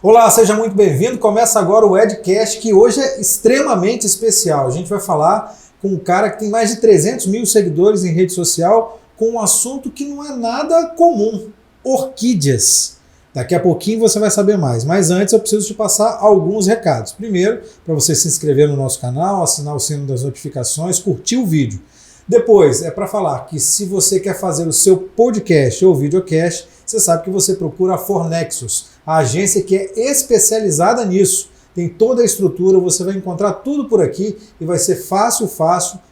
Olá, seja muito bem-vindo. Começa agora o Edcast, que hoje é extremamente especial. A gente vai falar com um cara que tem mais de 300 mil seguidores em rede social, com um assunto que não é nada comum: orquídeas. Daqui a pouquinho você vai saber mais, mas antes eu preciso te passar alguns recados. Primeiro, para você se inscrever no nosso canal, assinar o sino das notificações, curtir o vídeo. Depois, é para falar que se você quer fazer o seu podcast ou videocast, você sabe que você procura a Fornexus, a agência que é especializada nisso. Tem toda a estrutura, você vai encontrar tudo por aqui e vai ser fácil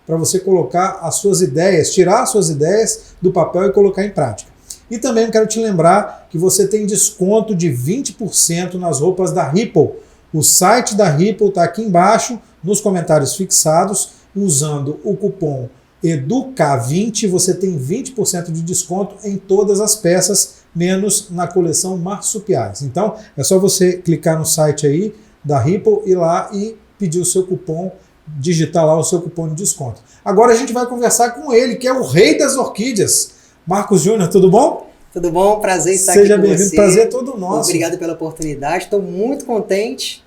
para você colocar as suas ideias, tirar as suas ideias do papel e colocar em prática. E também quero te lembrar que você tem desconto de 20% nas roupas da Ripple. O site da Ripple está aqui embaixo, nos comentários fixados. Usando o cupom EDUCA20, você tem 20% de desconto em todas as peças, menos na coleção marsupiais. Então, é só você clicar no site aí da Ripple, ir lá e pedir o seu cupom, digitar lá o seu cupom de desconto. Agora a gente vai conversar com ele, que é o rei das orquídeas. Marcos Júnior, tudo bom? Tudo bom? Prazer estar aqui com você. Seja bem-vindo, prazer é todo nosso. Obrigado pela oportunidade, estou muito contente.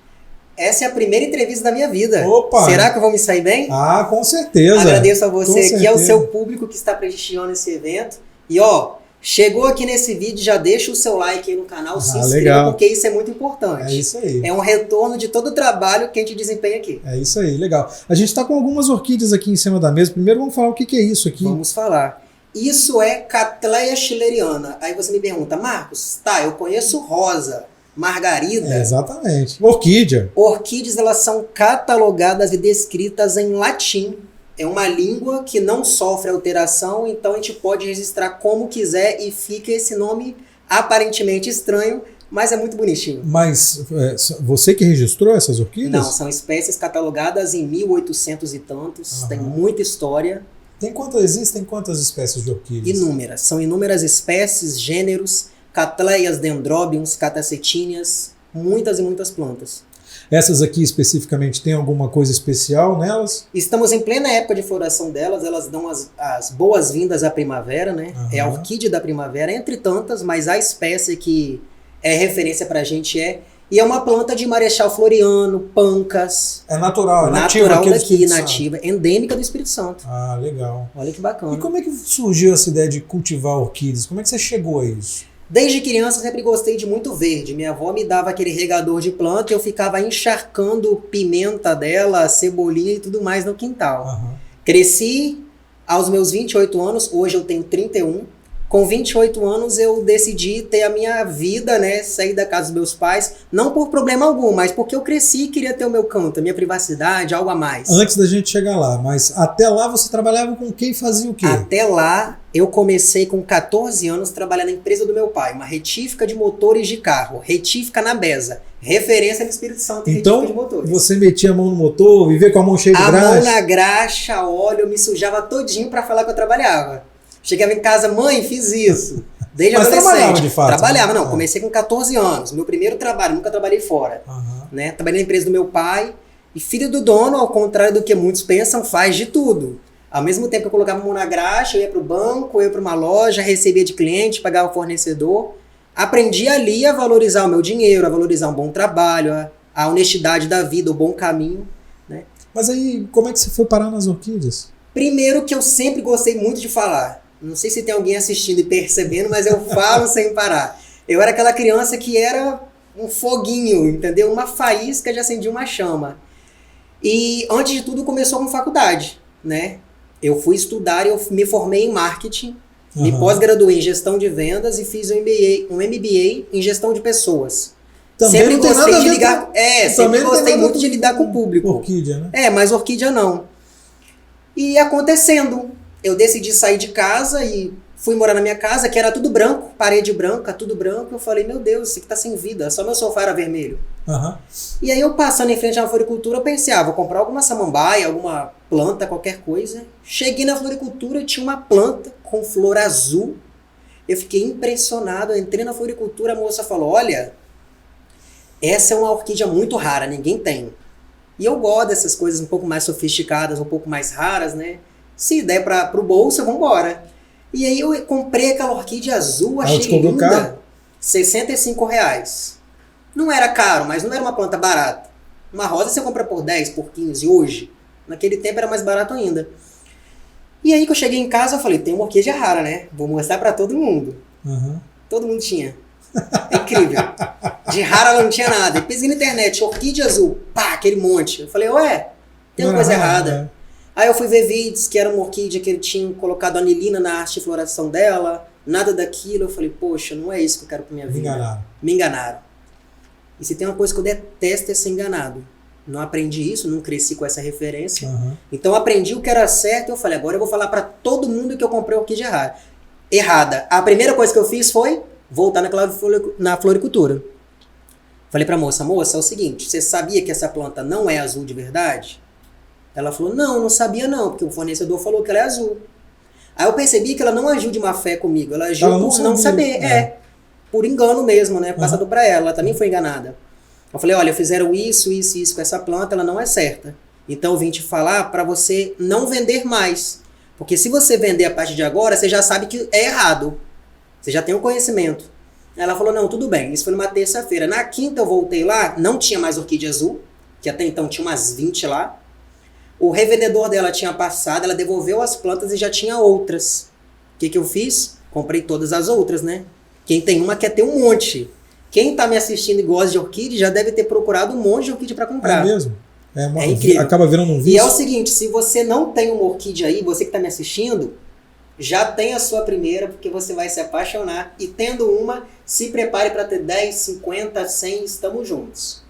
Essa é a primeira entrevista da minha vida. Opa! Será que eu vou me sair bem? Ah, com certeza. Agradeço a você, que é o seu público que está prestigiando esse evento. E ó, chegou aqui nesse vídeo, já deixa o seu like aí no canal, se inscreva, legal. Porque isso é muito importante. É isso aí. É um retorno de todo o trabalho que a gente desempenha aqui. É isso aí, legal. A gente está com algumas orquídeas aqui em cima da mesa. Primeiro vamos falar o que é isso aqui. Vamos falar. Isso é Cattleya schilleriana. Aí você me pergunta, Marcos, tá, eu conheço rosa, margarida. Exatamente. Orquídea. Orquídeas, elas são catalogadas e descritas em latim. É uma língua que não sofre alteração, então a gente pode registrar como quiser e fica esse nome aparentemente estranho, mas é muito bonitinho. Mas você que registrou essas orquídeas? Não, são espécies catalogadas em 1800 e tantos, tem muita história. Existem quantas espécies de orquídeas? Inúmeras. São inúmeras espécies, gêneros, Cattleyas, Dendrobiums, Catacetíneas, muitas e muitas plantas. Essas aqui especificamente tem alguma coisa especial nelas? Estamos em plena época de floração delas, elas dão as boas-vindas à primavera, né? É a orquídea da primavera, entre tantas, mas a espécie que é referência pra gente E é uma planta de Marechal Floriano, Pancas. É natural, é natural daqui, nativa, endêmica do Espírito Santo. Ah, legal. Olha que bacana. E como é que surgiu essa ideia de cultivar orquídeas? Como é que você chegou a isso? Desde criança sempre gostei de muito verde. Minha avó me dava aquele regador de planta e eu ficava encharcando pimenta dela, cebolinha e tudo mais no quintal. Cresci aos meus 28 anos, hoje eu tenho 31. Com 28 anos eu decidi ter a minha vida, né, sair da casa dos meus pais, não por problema algum, mas porque eu cresci e queria ter o meu canto, a minha privacidade, algo a mais. Antes da gente chegar lá, mas até lá você trabalhava com quem e fazia o quê? Até lá eu comecei com 14 anos trabalhando na empresa do meu pai, uma retífica de motores de carro, retífica na Beza, referência no Espírito Santo em retífica de motores. Então você metia a mão no motor, vivia com a mão cheia de graxa? A mão na graxa, óleo, eu me sujava todinho para falar que eu trabalhava. Chegava em casa, mãe, fiz isso. Desde adolescente. Trabalhava de fato? Trabalhava, não. Comecei com 14 anos. Meu primeiro trabalho, nunca trabalhei fora. Né? Trabalhei na empresa do meu pai. E filho do dono, ao contrário do que muitos pensam, faz de tudo. Ao mesmo tempo que eu colocava a mão na graxa, eu ia para o banco, eu ia para uma loja, recebia de cliente, pagava fornecedor. Aprendi ali a valorizar o meu dinheiro, a valorizar um bom trabalho, a honestidade da vida, o bom caminho. Né? Mas aí, como é que você foi parar nas orquídeas? Primeiro que eu sempre gostei muito de falar. Não sei se tem alguém assistindo e percebendo, mas eu falo sem parar. Eu era aquela criança que era um foguinho, entendeu? Uma faísca de acendia uma chama. E antes de tudo começou com faculdade, né? Eu fui estudar e eu me formei em marketing, me pós-graduei em gestão de vendas e fiz um MBA em gestão de pessoas. Também sempre não tem gostei nada de ligar, sempre gostei muito de lidar com o público. Orquídea, né? Mas orquídea não. E acontecendo, eu decidi sair de casa e fui morar na minha casa, que era tudo branco, parede branca, tudo branco. Eu falei, meu Deus, isso aqui tá sem vida, só meu sofá era vermelho. E aí eu passando em frente à floricultura, eu pensei, vou comprar alguma samambaia, alguma planta, qualquer coisa. Cheguei na floricultura e tinha uma planta com flor azul. Eu fiquei impressionado, eu entrei na floricultura, a moça falou, olha, essa é uma orquídea muito rara, ninguém tem. E eu gosto dessas coisas um pouco mais sofisticadas, um pouco mais raras, né? Se der pro bolso, vambora. E aí eu comprei aquela orquídea azul, achei linda. R$65. Não era caro, mas não era uma planta barata. Uma rosa você compra por 10, por 15 hoje. Naquele tempo era mais barato ainda. E aí que eu cheguei em casa, eu falei, tem uma orquídea rara, né? Vou mostrar pra todo mundo. Uhum. Todo mundo tinha. É incrível. De rara ela não tinha nada. Eu pesquisei na internet, orquídea azul, pá, aquele monte. Eu falei, ué, tem uma coisa errada. Aí eu fui ver vídeos que era uma orquídea que ele tinha colocado anilina na arte de floração dela, nada daquilo. Eu falei, poxa, não é isso que eu quero pra minha vida. Me enganaram. E se tem uma coisa que eu detesto é ser enganado. Não aprendi isso, não cresci com essa referência. Uhum. Então eu aprendi o que era certo e eu falei, agora eu vou falar pra todo mundo que eu comprei orquídea errada. A primeira coisa que eu fiz foi voltar na floricultura. Falei pra moça, é o seguinte, você sabia que essa planta não é azul de verdade? Ela falou, não sabia não, porque o fornecedor falou que ela é azul. Aí eu percebi que ela não agiu de má fé comigo, ela agiu por não saber, por engano mesmo, né, passado pra ela também foi enganada. Eu falei, olha, fizeram isso com essa planta, ela não é certa. Então eu vim te falar pra você não vender mais, porque se você vender a partir de agora, você já sabe que é errado, você já tem o conhecimento. Ela falou, não, tudo bem, isso foi numa terça-feira. Na quinta eu voltei lá, não tinha mais orquídea azul, que até então tinha umas 20 lá. O revendedor dela tinha passado, ela devolveu as plantas e já tinha outras. O que eu fiz? Comprei todas as outras, né? Quem tem uma quer ter um monte. Quem tá me assistindo e gosta de orquídea já deve ter procurado um monte de orquídea para comprar. É mesmo? É incrível. Acaba virando um vício. E é o seguinte, se você não tem uma orquídea aí, você que tá me assistindo, já tem a sua primeira, porque você vai se apaixonar. E tendo uma, se prepare para ter 10, 50, 100, estamos juntos.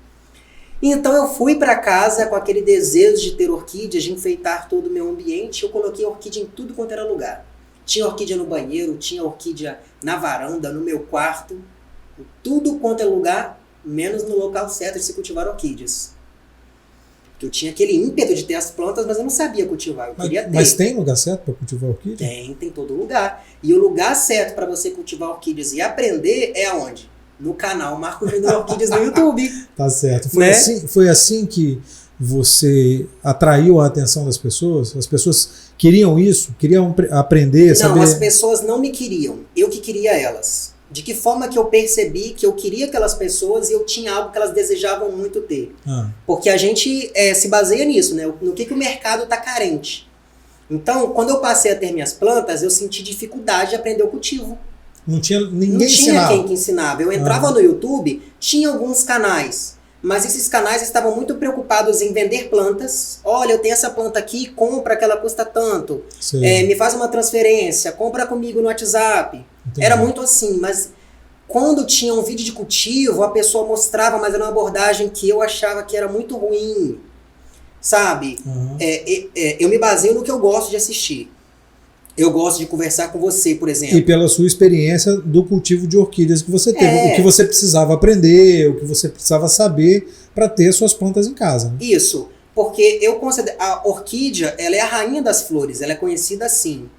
Então eu fui para casa com aquele desejo de ter orquídeas, de enfeitar todo o meu ambiente. Eu coloquei orquídea em tudo quanto era lugar. Tinha orquídea no banheiro, tinha orquídea na varanda, no meu quarto. Tudo quanto é lugar, menos no local certo de se cultivar orquídeas. Porque eu tinha aquele ímpeto de ter as plantas, mas eu não sabia cultivar. Eu queria ter. Mas tem lugar certo para cultivar orquídea? Tem todo lugar. E o lugar certo para você cultivar orquídeas e aprender é aonde? No canal Marcos Júnior Orquídeas no YouTube. Tá certo. Né? Foi assim que você atraiu a atenção das pessoas? As pessoas queriam isso? Queriam aprender, saber? Não, as pessoas não me queriam. Eu que queria elas. De que forma que eu percebi que eu queria aquelas pessoas e eu tinha algo que elas desejavam muito ter? Porque a gente se baseia nisso, né? No que o mercado está carente. Então, quando eu passei a ter minhas plantas, eu senti dificuldade de aprender o cultivo. Não tinha ninguém Não tinha ensinava. quem que ensinava. Eu entrava no YouTube, tinha alguns canais, mas esses canais estavam muito preocupados em vender plantas. Olha, eu tenho essa planta aqui, compra que ela custa tanto. Me faz uma transferência, compra comigo no WhatsApp. Entendi. Era muito assim, mas quando tinha um vídeo de cultivo, a pessoa mostrava, mas era uma abordagem que eu achava que era muito ruim. Sabe? Eu me baseio no que eu gosto de assistir. Eu gosto de conversar com você, por exemplo. E pela sua experiência do cultivo de orquídeas que você teve. O que você precisava aprender, o que você precisava saber para ter suas plantas em casa. Né? Isso. Porque eu considero... A orquídea, ela é a rainha das flores. Ela é conhecida assim.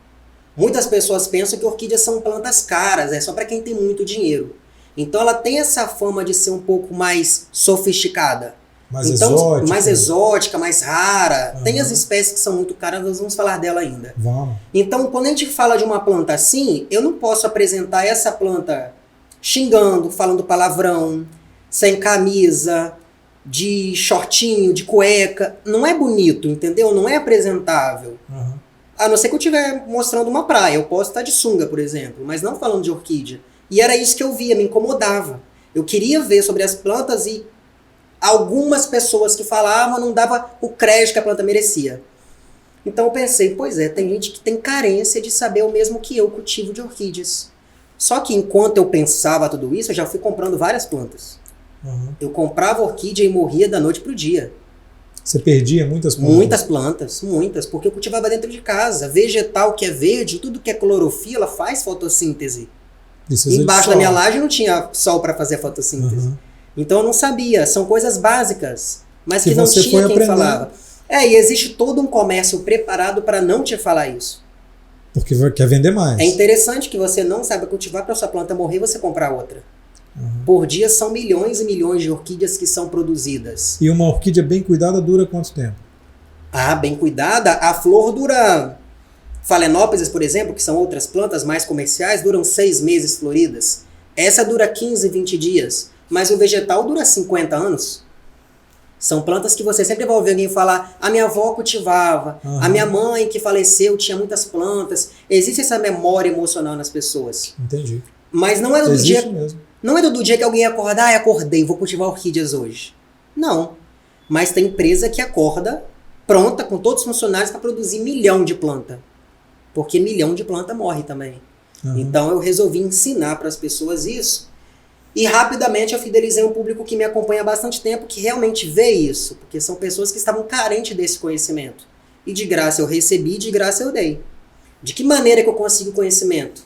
Muitas pessoas pensam que orquídeas são plantas caras. É só para quem tem muito dinheiro. Então ela tem essa fama de ser um pouco mais sofisticada. Mais exótica, mais rara. Tem as espécies que são muito caras, nós vamos falar dela ainda. Vamos. Então, quando a gente fala de uma planta assim, eu não posso apresentar essa planta xingando, falando palavrão, sem camisa, de shortinho, de cueca. Não é bonito, entendeu? Não é apresentável. A não ser que eu estiver mostrando uma praia. Eu posso estar de sunga, por exemplo, mas não falando de orquídea. E era isso que eu via, me incomodava. Eu queria ver sobre as plantas e algumas pessoas que falavam não dava o crédito que a planta merecia. Então eu pensei, pois é, tem gente que tem carência de saber o mesmo que eu cultivo de orquídeas. Só que enquanto eu pensava tudo isso, eu já fui comprando várias plantas. Eu comprava orquídea e morria da noite pro dia. Você perdia muitas plantas? Muitas, porque eu cultivava dentro de casa. Vegetal que é verde, tudo que é clorofila faz fotossíntese. Embaixo da minha laje não tinha sol para fazer a fotossíntese. Então eu não sabia, são coisas básicas, mas que não tinha quem falava. E existe todo um comércio preparado para não te falar isso. Porque quer vender mais. É interessante que você não saiba cultivar para sua planta morrer e você comprar outra. Por dia são milhões e milhões de orquídeas que são produzidas. E uma orquídea bem cuidada dura quanto tempo? Bem cuidada, a flor dura... Phalaenopsis, por exemplo, que são outras plantas mais comerciais, duram 6 meses floridas. Essa dura 15, 20 dias. Mas o vegetal dura 50 anos. São plantas que você sempre vai ouvir alguém falar, a minha avó cultivava, a minha mãe que faleceu tinha muitas plantas. Existe essa memória emocional nas pessoas. Entendi. Mas não é do Existe dia, mesmo. não é do dia que alguém acorda, acordei, vou cultivar orquídeas hoje. Não. Mas tem empresa que acorda pronta, com todos os funcionários, para produzir 1 milhão de planta. Porque 1 milhão de planta morre também. Então eu resolvi ensinar para as pessoas isso. E rapidamente eu fidelizei um público que me acompanha há bastante tempo, que realmente vê isso. Porque são pessoas que estavam carentes desse conhecimento. E de graça eu recebi, de graça eu dei. De que maneira que eu consigo conhecimento?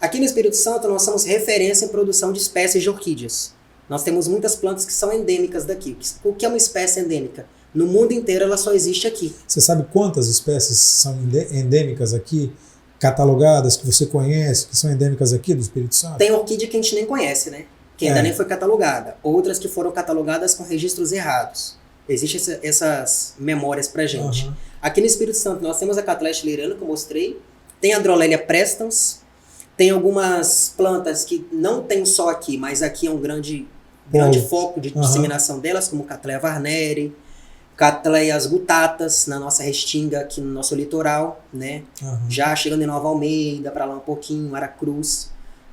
Aqui no Espírito Santo nós somos referência em produção de espécies de orquídeas. Nós temos muitas plantas que são endêmicas daqui. O que é uma espécie endêmica? No mundo inteiro ela só existe aqui. Você sabe quantas espécies são endêmicas aqui, catalogadas, que você conhece, que são endêmicas aqui do Espírito Santo? Tem orquídea que a gente nem conhece, né? Que ainda nem foi catalogada. Outras que foram catalogadas com registros errados. Existem essas memórias pra gente. Aqui no Espírito Santo nós temos a Cattleya schleierana, que eu mostrei. Tem a Drollélia prestans. Tem algumas plantas que não tem só aqui, mas aqui é um grande foco de disseminação delas, como Cattleya varneri, Cattleyas guttatas, na nossa restinga aqui no nosso litoral, né? Já chegando em Nova Almeida, para lá um pouquinho, Aracruz.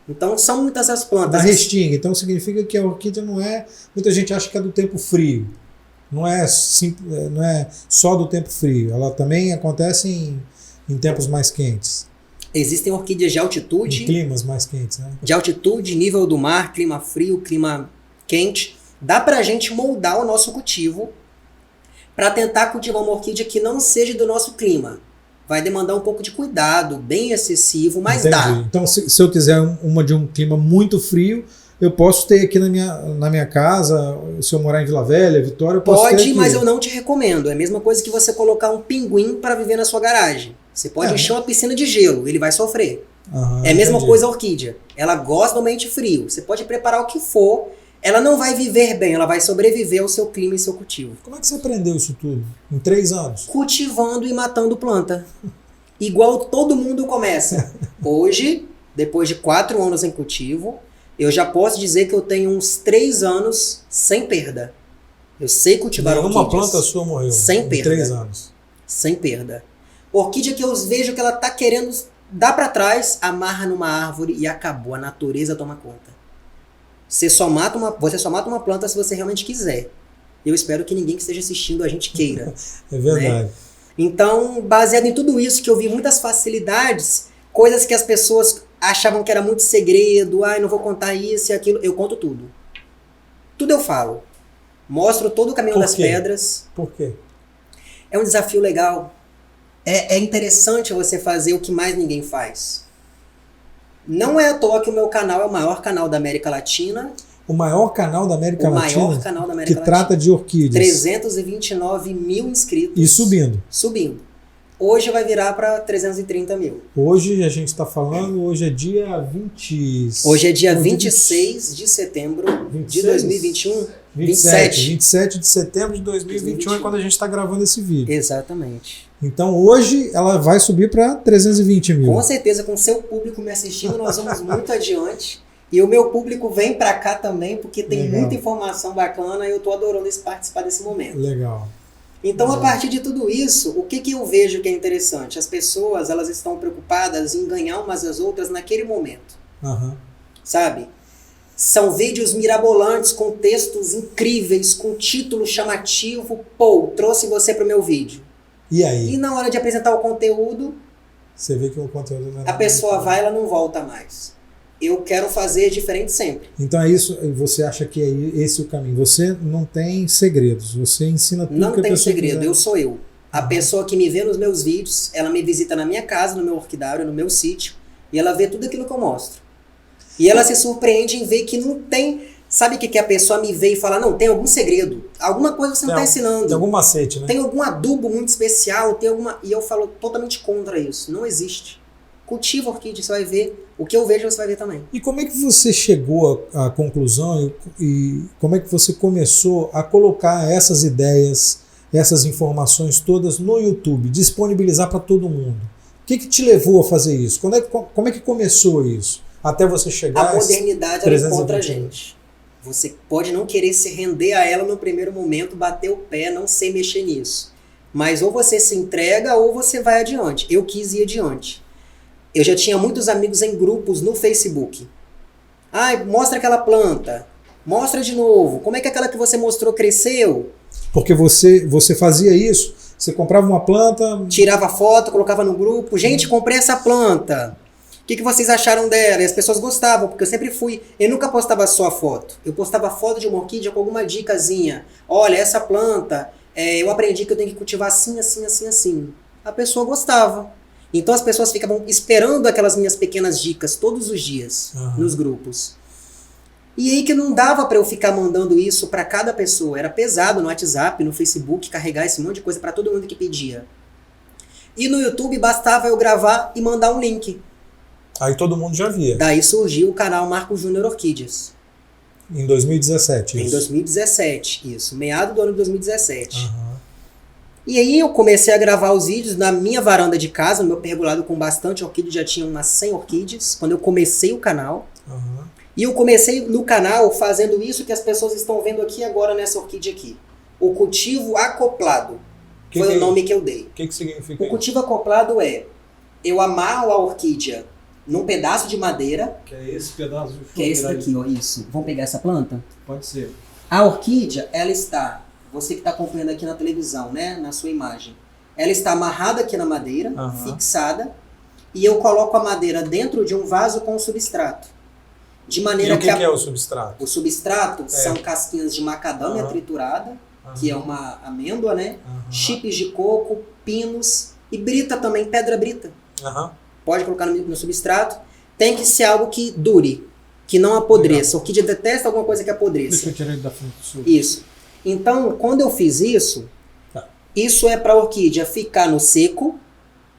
Então são muitas as plantas. Na restinga, então significa que a orquídea não é... Muita gente acha que é do tempo frio. Não é só do tempo frio. Ela também acontece em tempos mais quentes. Existem orquídeas de altitude. Em climas mais quentes, né? De altitude, nível do mar, clima frio, clima quente. Dá pra gente moldar o nosso cultivo para tentar cultivar uma orquídea que não seja do nosso clima. Vai demandar um pouco de cuidado, bem excessivo, mas dá. Então, se eu quiser uma de um clima muito frio, eu posso ter aqui na minha casa, se eu morar em Vila Velha, Vitória, eu posso ter aqui. Pode, mas eu não te recomendo. É a mesma coisa que você colocar um pinguim para viver na sua garagem. Você pode encher uma piscina de gelo, ele vai sofrer. É a mesma coisa a orquídea. Ela gosta do ambiente frio. Você pode preparar o que for, ela não vai viver bem, ela vai sobreviver ao seu clima e seu cultivo. Como é que você aprendeu isso tudo? Em 3 anos? Cultivando e matando planta. Igual todo mundo começa. Hoje, depois de 4 anos em cultivo, eu já posso dizer que eu tenho uns 3 anos sem perda. Eu sei cultivar orquídeas. Uma planta sua morreu sem perda. 3 anos. Sem perda. Orquídea que eu vejo que ela tá querendo dar para trás, amarra numa árvore e acabou. A natureza toma conta. Você só mata uma planta se você realmente quiser. Eu espero que ninguém que esteja assistindo a gente queira. É verdade. Né? Então, baseado em tudo isso, que eu vi muitas facilidades, coisas que as pessoas achavam que era muito segredo, não vou contar isso e aquilo, eu conto tudo. Tudo eu falo. Mostro todo o caminho das pedras. Por quê? É um desafio legal. É interessante você fazer o que mais ninguém faz. Não é à toa que o meu canal é o maior canal da América Latina. O maior canal da América Latina? O maior canal da América Latina. Que trata de orquídeas. 329 mil inscritos. E subindo. Subindo. Hoje vai virar para 330 mil. Hoje a gente está falando, hoje é dia 20... Hoje é dia 26 de setembro 26? De 2021. 27 de setembro de 2021 é quando a gente está gravando esse vídeo. Exatamente. Então hoje ela vai subir para 320 mil. Com certeza, com o seu público me assistindo, nós vamos muito adiante. E o meu público vem para cá também, porque tem muita informação bacana e eu estou adorando participar desse momento. Legal. Então, a partir de tudo isso, o que eu vejo que é interessante? As pessoas, elas estão preocupadas em ganhar umas às outras naquele momento. Sabe? São vídeos mirabolantes, com textos incríveis, com título chamativo. Pô, trouxe você para o meu vídeo. E aí? E na hora de apresentar o conteúdo, você vê que o conteúdo não é a pessoa vai e ela não volta mais. Eu quero fazer diferente sempre. Então é isso, você acha que é esse o caminho? Você não tem segredos, você ensina tudo que a pessoa Não tem segredo, quiser. eu sou eu. A pessoa que me vê nos meus vídeos, ela me visita na minha casa, no meu orquidário, no meu sítio, e ela vê tudo aquilo que eu mostro. E ela se surpreende em ver que não tem... Sabe o que a pessoa me vê e fala, não, tem algum segredo, alguma coisa que você não está ensinando. Tem algum macete, né? Tem algum adubo muito especial, tem alguma... E eu falo totalmente contra isso, não existe. Cultiva orquídea, você vai ver. O que eu vejo, você vai ver também. E como é que você chegou à conclusão e como é que você começou a colocar essas ideias, essas informações todas no YouTube, disponibilizar para todo mundo? O que te levou a fazer isso? Como é que começou isso? Até você chegar... A modernidade, ela encontra a gente. Você pode não querer se render a ela no primeiro momento, bater o pé, não sei mexer nisso. Mas ou você se entrega ou você vai adiante. Eu quis ir adiante. Eu já tinha muitos amigos em grupos no Facebook. Mostra aquela planta. Mostra de novo. Como é que aquela que você mostrou cresceu? Porque você fazia isso? Você comprava uma planta... Tirava foto, colocava no grupo. Gente, comprei essa planta. O que vocês acharam dela? E as pessoas gostavam, porque eu sempre fui... Eu nunca postava só a foto. Eu postava foto de uma orquídea com alguma dicasinha. Olha, essa planta, eu aprendi que eu tenho que cultivar assim, assim, assim, assim. A pessoa gostava. Então as pessoas ficavam esperando aquelas minhas pequenas dicas todos os dias nos grupos. E aí que não dava para eu ficar mandando isso para cada pessoa. Era pesado no WhatsApp, no Facebook, carregar esse monte de coisa para todo mundo que pedia. E no YouTube bastava eu gravar e mandar um link. Aí todo mundo já via. Daí surgiu o canal Marco Júnior Orquídeas. Em 2017, isso? Em 2017, isso. Meado do ano de 2017. E aí eu comecei a gravar os vídeos na minha varanda de casa, no meu pergolado com bastante orquídea, já tinha umas 100 orquídeas, quando eu comecei o canal. E eu comecei no canal fazendo isso que as pessoas estão vendo aqui agora nessa orquídea aqui. O cultivo acoplado. Foi o nome que eu dei. O que significa isso? O cultivo acoplado eu amarro a orquídea num pedaço de madeira. Que é esse pedaço de que é esse daqui, ó, isso. Vamos pegar essa planta? Pode ser. A orquídea, ela está, você que está acompanhando aqui na televisão, né, na sua imagem, ela está amarrada aqui na madeira, fixada, e eu coloco a madeira dentro de um vaso com substrato. De maneira e o que é o substrato? O substrato são casquinhas de macadâmia triturada, que é uma amêndoa, né? Chips de coco, pinos e brita também, pedra brita. Pode colocar no substrato. Tem que ser algo que dure, que não apodreça. A orquídea detesta alguma coisa que apodreça. Deixa eu tirar ele da frente do seu. Isso. Então, quando eu fiz isso, isso é para a orquídea ficar no seco,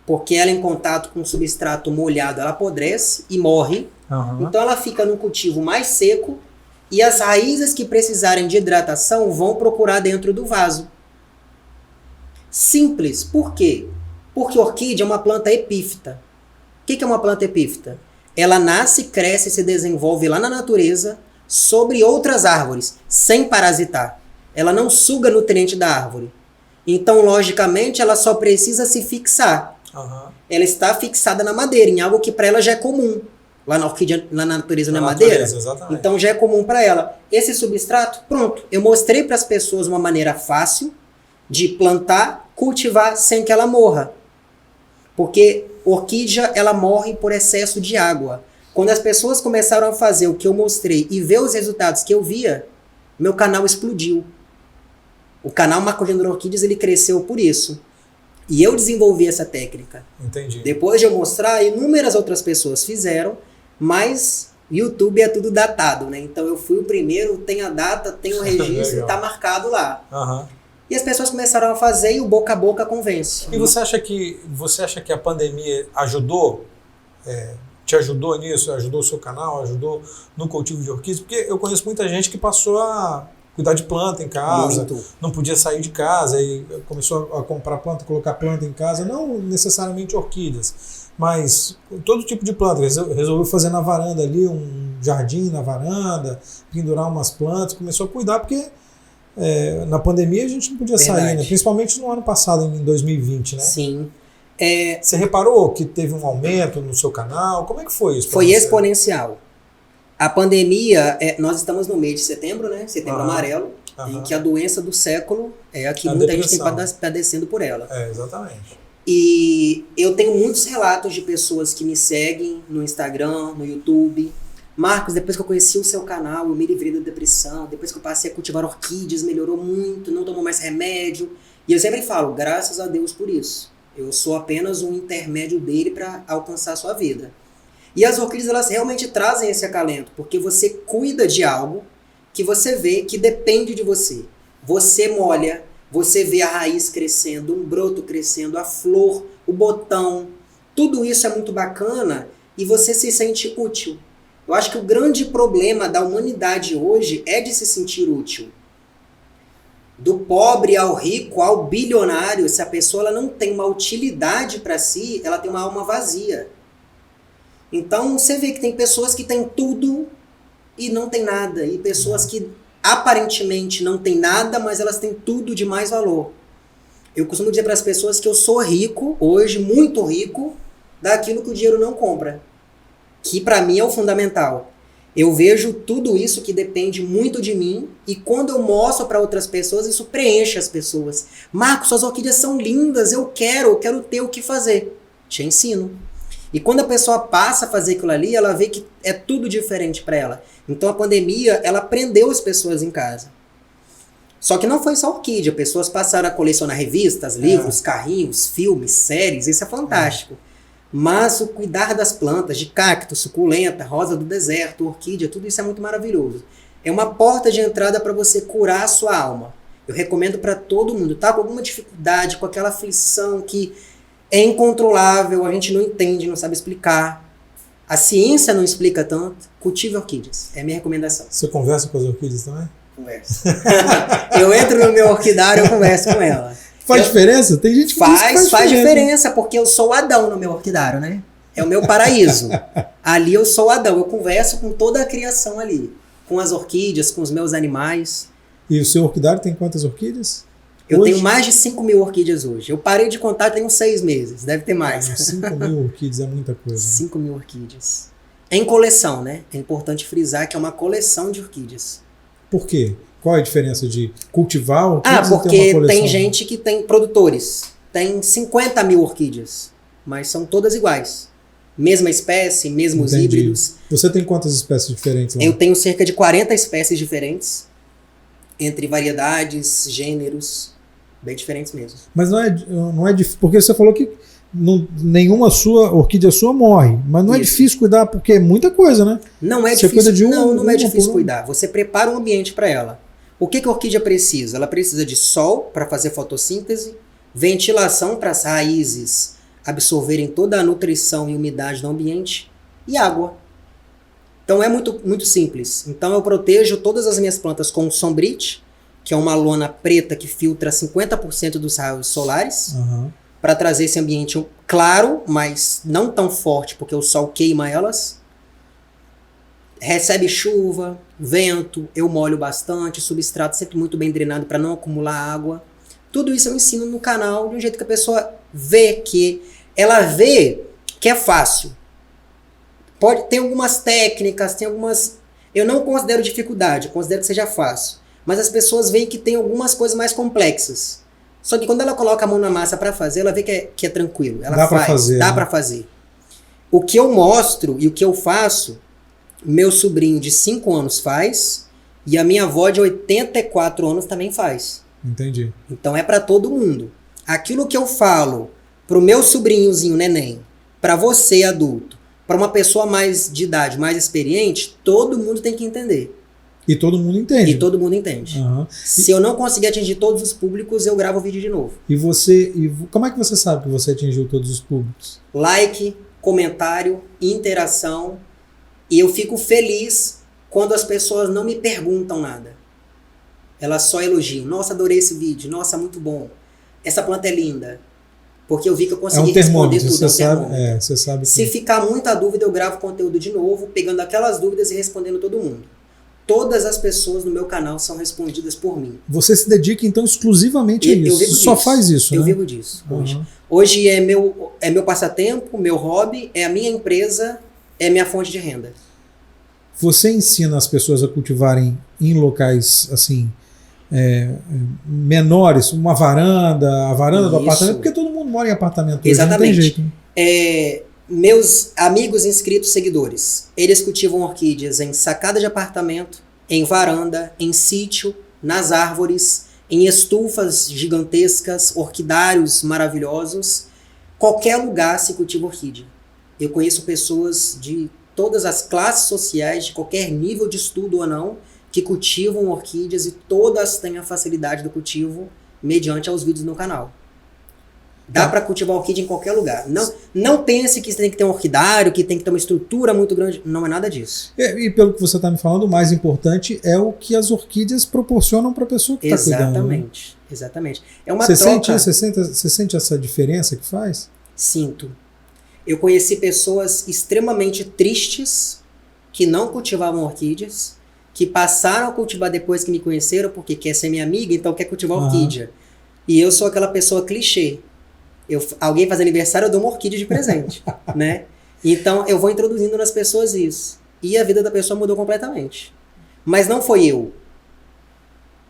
porque ela em contato com o substrato molhado, ela apodrece e morre. Então ela fica num cultivo mais seco e as raízes que precisarem de hidratação vão procurar dentro do vaso. Simples. Por quê? Porque orquídea é uma planta epífita. O que é uma planta epífita? Ela nasce, cresce e se desenvolve lá na natureza sobre outras árvores, sem parasitar. Ela não suga nutriente da árvore. Então, logicamente, ela só precisa se fixar. Ela está fixada na madeira, em algo que para ela já é comum. Lá na orquídea, lá na natureza, não é madeira? Exatamente. Então já é comum para ela. Esse substrato, pronto. Eu mostrei para as pessoas uma maneira fácil de plantar, cultivar sem que ela morra. Porque orquídea, ela morre por excesso de água. Quando as pessoas começaram a fazer o que eu mostrei e ver os resultados que eu via, meu canal explodiu. O canal Marco Júnior Orquídeas, ele cresceu por isso. E eu desenvolvi essa técnica. Entendi. Depois de eu mostrar, inúmeras outras pessoas fizeram, mas YouTube é tudo datado, né? Então eu fui o primeiro, tem a data, tem o registro, está marcado lá. E as pessoas começaram a fazer e o boca a boca convence. E você acha que a pandemia ajudou? Te ajudou nisso? Ajudou o seu canal? Ajudou no cultivo de orquídeas? Porque eu conheço muita gente que passou a cuidar de planta em casa, não podia sair de casa e começou a comprar planta, colocar planta em casa, não necessariamente orquídeas, mas todo tipo de planta. Resolveu fazer na varanda ali, um jardim na varanda, pendurar umas plantas, começou a cuidar porque na pandemia a gente não podia sair, né? Principalmente no ano passado, em 2020, né? Sim. Você reparou que teve um aumento no seu canal? Como é que foi isso? Foi exponencial. A pandemia, nós estamos no mês de setembro, né? Setembro amarelo, em que a doença do século é a que muita gente tem padecendo por ela. Exatamente. E eu tenho muitos relatos de pessoas que me seguem no Instagram, no YouTube. Marcos, depois que eu conheci o seu canal, eu me livrei da depressão. Depois que eu passei a cultivar orquídeas, melhorou muito, não tomo mais remédio. E eu sempre falo, graças a Deus por isso. Eu sou apenas um intermédio dele para alcançar a sua vida. E as orquídeas, elas realmente trazem esse acalento, porque você cuida de algo que você vê que depende de você. Você molha, você vê a raiz crescendo, um broto crescendo, a flor, o botão. Tudo isso é muito bacana e você se sente útil. Eu acho que o grande problema da humanidade hoje é de se sentir útil. Do pobre ao rico, ao bilionário, se a pessoa ela não tem uma utilidade para si, ela tem uma alma vazia. Então você vê que tem pessoas que têm tudo e não tem nada. E pessoas que aparentemente não tem nada, mas elas têm tudo de mais valor. Eu costumo dizer para as pessoas que eu sou rico, hoje, muito rico, daquilo que o dinheiro não compra. Que para mim é o fundamental. Eu vejo tudo isso que depende muito de mim e quando eu mostro para outras pessoas, isso preenche as pessoas. Marcos, suas orquídeas são lindas, eu quero ter o que fazer. Te ensino. E quando a pessoa passa a fazer aquilo ali, ela vê que é tudo diferente para ela. Então a pandemia, ela prendeu as pessoas em casa. Só que não foi só orquídea, pessoas passaram a colecionar revistas, livros, carrinhos, filmes, séries, isso é fantástico. Mas o cuidar das plantas, de cacto, suculenta, rosa do deserto, orquídea, tudo isso é muito maravilhoso. É uma porta de entrada para você curar a sua alma. Eu recomendo para todo mundo, tá com alguma dificuldade, com aquela aflição que é incontrolável, a gente não entende, não sabe explicar. A ciência não explica tanto. Cultive orquídeas. É a minha recomendação. Você conversa com as orquídeas também? Converso. Eu entro no meu orquidário e eu converso com ela. Faz diferença? Tem gente que faz diferença, porque eu sou Adão no meu orquidário, né? É o meu paraíso. Ali eu sou Adão. Eu converso com toda a criação ali. Com as orquídeas, com os meus animais. E o seu orquidário tem quantas orquídeas? Eu tenho mais de 5.000 orquídeas hoje. Eu parei de contar tem uns 6 meses. Deve ter mais. 5.000 orquídeas é muita coisa. 5.000 orquídeas. Em coleção, né? É importante frisar que é uma coleção de orquídeas. Por quê? Qual é a diferença de cultivar orquídeas e ter uma porque coleção? tem gente que tem produtores. Tem 50.000 orquídeas. Mas são todas iguais. Mesma espécie, mesmos híbridos. Você tem quantas espécies diferentes lá? Eu tenho cerca de 40 espécies diferentes. Entre variedades, gêneros, bem diferentes mesmo. Mas não é difícil, porque você falou que nenhuma orquídea sua morre, mas não é difícil cuidar porque é muita coisa, né? Não é você difícil, cuida de não é difícil cuidar. Você prepara um ambiente para ela. O que a orquídea precisa? Ela precisa de sol para fazer fotossíntese, ventilação para as raízes absorverem toda a nutrição e umidade do ambiente e água. Então é muito, muito simples. Então eu protejo todas as minhas plantas com sombrite, que é uma lona preta que filtra 50% dos raios solares, para trazer esse ambiente claro, mas não tão forte, porque o sol queima elas. Recebe chuva, vento, eu molho bastante, substrato sempre muito bem drenado para não acumular água. Tudo isso eu ensino no canal de um jeito que a pessoa vê que é fácil. Tem algumas técnicas, tem algumas... Eu não considero dificuldade, eu considero que seja fácil. Mas as pessoas veem que tem algumas coisas mais complexas. Só que quando ela coloca a mão na massa para fazer, ela vê que é tranquilo. Ela dá para fazer. Dá para fazer. O que eu mostro e o que eu faço, meu sobrinho de 5 anos faz e a minha avó de 84 anos também faz. Entendi. Então é para todo mundo. Aquilo que eu falo pro meu sobrinhozinho neném, para você adulto, para uma pessoa mais de idade, mais experiente, todo mundo tem que entender. E todo mundo entende. E todo mundo entende. Se eu não conseguir atingir todos os públicos, eu gravo o vídeo de novo. Como é que você sabe que você atingiu todos os públicos? Like, comentário, interação. E eu fico feliz quando as pessoas não me perguntam nada. Elas só elogiam. Nossa, adorei esse vídeo. Nossa, muito bom. Essa planta é linda. Porque eu vi que eu consegui responder tudo. Você sabe. Se ficar muita dúvida, eu gravo conteúdo de novo, pegando aquelas dúvidas e respondendo todo mundo. Todas as pessoas no meu canal são respondidas por mim. Você se dedica, então, exclusivamente a isso? Eu vivo só disso. Faz isso, Eu né? vivo disso. Hoje é meu passatempo, meu hobby, é a minha empresa, é minha fonte de renda. Você ensina as pessoas a cultivarem em locais, assim, menores, uma varanda, a varanda do apartamento, porque todo mundo mora em apartamento. Exatamente. Hoje, não tem jeito. Meus amigos inscritos, seguidores, eles cultivam orquídeas em sacada de apartamento, em varanda, em sítio, nas árvores, em estufas gigantescas, orquidários maravilhosos. Qualquer lugar se cultiva orquídea. Eu conheço pessoas de todas as classes sociais, de qualquer nível de estudo ou não, que cultivam orquídeas e todas têm a facilidade do cultivo mediante aos vídeos no canal. Dá para cultivar orquídea em qualquer lugar. Não pense que você tem que ter um orquidário, que tem que ter uma estrutura muito grande. Não é nada disso. E pelo que você está me falando, o mais importante é o que as orquídeas proporcionam para a pessoa que está cuidando. Exatamente. Exatamente. É uma troca. Você sente essa diferença que faz? Sinto. Eu conheci pessoas extremamente tristes que não cultivavam orquídeas, que passaram a cultivar depois que me conheceram, porque quer ser minha amiga, então quer cultivar orquídea. E eu sou aquela pessoa clichê. Alguém faz aniversário, eu dou uma orquídea de presente, né? Então eu vou introduzindo nas pessoas isso. E a vida da pessoa mudou completamente. Mas não foi eu.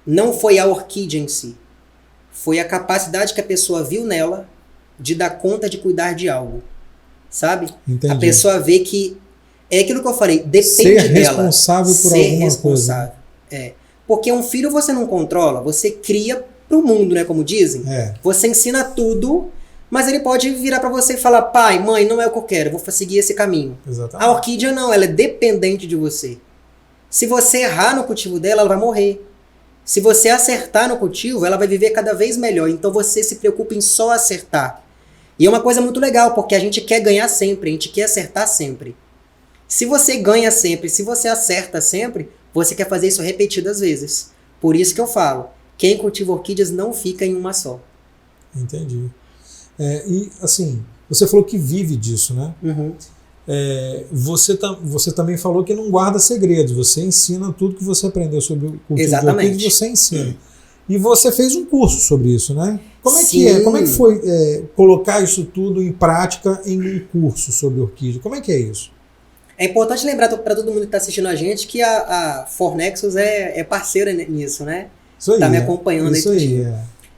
Não foi a orquídea em si. Foi a capacidade que a pessoa viu nela de dar conta de cuidar de algo. Sabe? Entendi. A pessoa vê que é aquilo que eu falei, depende ser dela. Responsável por ser alguma responsável. coisa. É. Porque um filho você não controla, você cria pro mundo, né? Como dizem. Você ensina tudo, mas ele pode virar para você e falar: pai, mãe, não é o que eu quero, vou seguir esse caminho. Exatamente. A orquídea não, ela é dependente de você. Se você errar no cultivo dela, ela vai morrer. Se você acertar no cultivo, ela vai viver cada vez melhor. Então você se preocupa em só acertar. E é uma coisa muito legal, porque a gente quer ganhar sempre, a gente quer acertar sempre. Se você ganha sempre, se você acerta sempre, você quer fazer isso repetidas vezes. Por isso que eu falo, quem cultiva orquídeas não fica em uma só. Entendi. E assim, você falou que vive disso, né? Uhum. Você também falou que não guarda segredos, você ensina tudo que você aprendeu sobre o cultivo de orquídeas, você ensina. E você fez um curso sobre isso, né? Como é que é? Como é que foi colocar isso tudo em prática em um curso sobre orquídea? Como é que é isso? É importante lembrar para todo mundo que está assistindo a gente que a Fornexus é parceira nisso, né? Isso aí. Está me acompanhando isso aí.